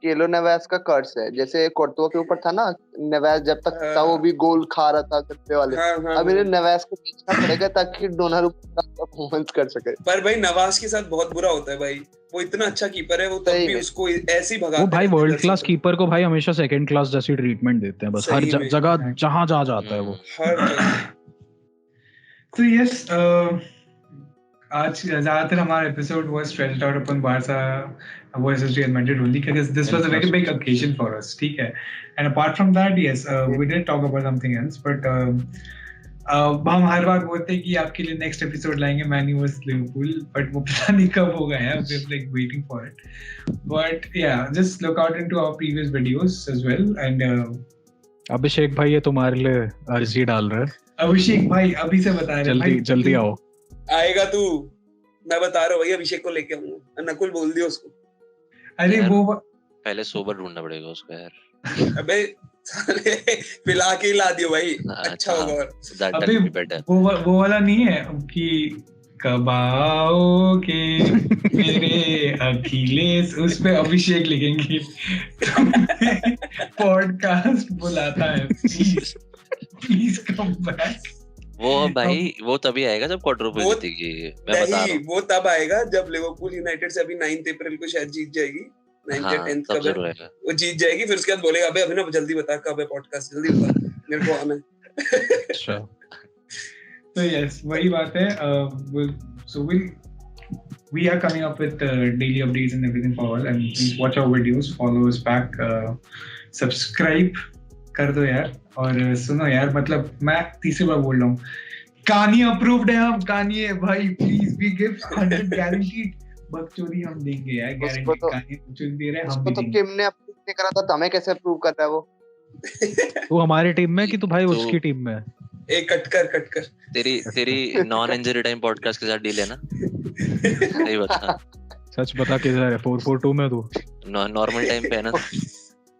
केलो नेवेस का कर्ज है, जैसे कोर्तुआ के ऊपर था ना, नेवेस जब तक था वो भी गोल खा रहा था गत्ते वाले, अब इन्हें नेवेस को पीछना पड़ेगा ताकि डोनारुमा परफॉर्मेंस कर सके। पर भाई नवाज के साथ बहुत बुरा होता है भाई, वो इतना अच्छा कीपर है, वो तब भी उसको ऐसे ही भगाते हैं। वो भाई वर्ल्ड क्लास कीपर को भाई हमेशा सेकंड क्लास जैसी ट्रीटमेंट देते हैं, बस हर जगह जहां जाता है वो, हर जगह। तो यस, आज ज्यादातर हमारा episode was stretched out upon Barça versus Real Madrid only because this was a very big occasion for us, ठीक है, and apart from that yes we did talk about something else, but हम हर बार बोलते हैं कि आपके लिए next episode लाएंगे man you versus Liverpool, but वो पता नहीं कब होगा यार, we are like waiting for it, but yeah just look out into our previous videos as well, and अभिषेक भाई ये तुम्हारे लिए अर्जी डाल रहा है, अभिषेक भाई अभी से बता रहे हैं जल्दी आओ, आएगा तू, मैं बता रहा हूँ भाई अभिषेक को लेके आऊंगा, नकुल बोल दियो उसको। अरे वो पहले सोबर ढूंढना पड़ेगा उसको यार। अबे पिला के ला दियो भाई, अच्छा होगा। अबे वो वाला नहीं है कि कब आओगे मेरे अखिलेश, उस पे अभिषेक लिखेंगे, पॉडकास्ट बुलाता है, प्लीज कम बैक। वो भाई वो तभी आएगा जब क्वाड्रुपल जीतेगी, मैं बता रहा हूं। वो तब आएगा जब लिवरपूल यूनाइटेड से अभी 9 अप्रैल को शायद जीत जाएगी, 9 या 10 कब वो जीत जाएगी, फिर उसके बाद बोलेगा अबे अभिनव जल्दी बता कब है पॉडकास्ट, जल्दी बता मेरे को आना है। अच्छा तो यस वही बात है, so we are coming up with daily updates and everything for all, and please watch our videos, follow us back, subscribe कर दो यार, और सुनो यार, मतलब मैं तीसरी बार बोल रहा हूँ, कानी अप्रूव्ड है हम, कानी है भाई, प्लीज वी गिव 100 गारंटीड बकचोदी हम देंगे यार, गारंटी कानी बकचोदी दे रहे हैं हम भी देंगे। तो किम ने अप्रूव नहीं करा था, तो हमें कैसे अप्रूव कर रहा है वो? तू हमारी टीम में कि तू भाई उसकी टीम में? एक कट कर तेरी नॉन इंजरी टाइम पॉडकास्ट के साथ डील है ना? सही बता, सच बता किधर है? 442 में तू नॉर्मल टाइम पे है ना?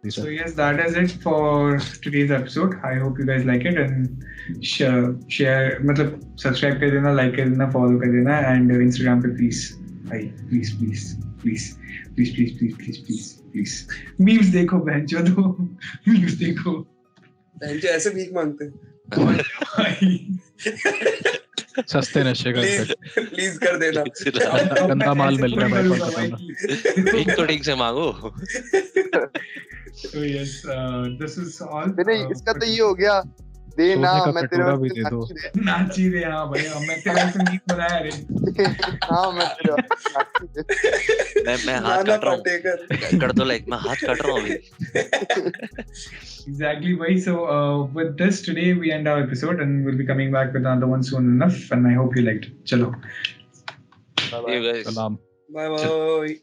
So yes, that is it for today's episode. I hope you guys like it, and share मतलब subscribe कर देना, like कर देना, follow कर देना, and Instagram पे please memes देखो बहनचोद, memes देखो बहनचोद, ऐसे भीख मांगते हैं सस्ते नशे करते, प्लीज कर देना, गंदा माल मिल रहा है भाई, एक तो ठीक से मांगो। So yes, this is all. नहीं इसका तो ये हो गया देना सोने का मैं तेरे कटोरा भी वास्ते दे दो। नाची दे। हाँ भाई मैं तेरे वास्ते मीट बनाया रे। हाँ मैं तेरे वास्ते नाची दे। मैं हाथ काट रहा हूँ, कर दो लाइक मैं हाथ काट रहा हूँ अभी। Exactly, bhai. So with this today we end our episode and we'll be coming back with another one soon enough. And I hope you liked it. Chalo. Bye See you guys. Salam. Bye bye.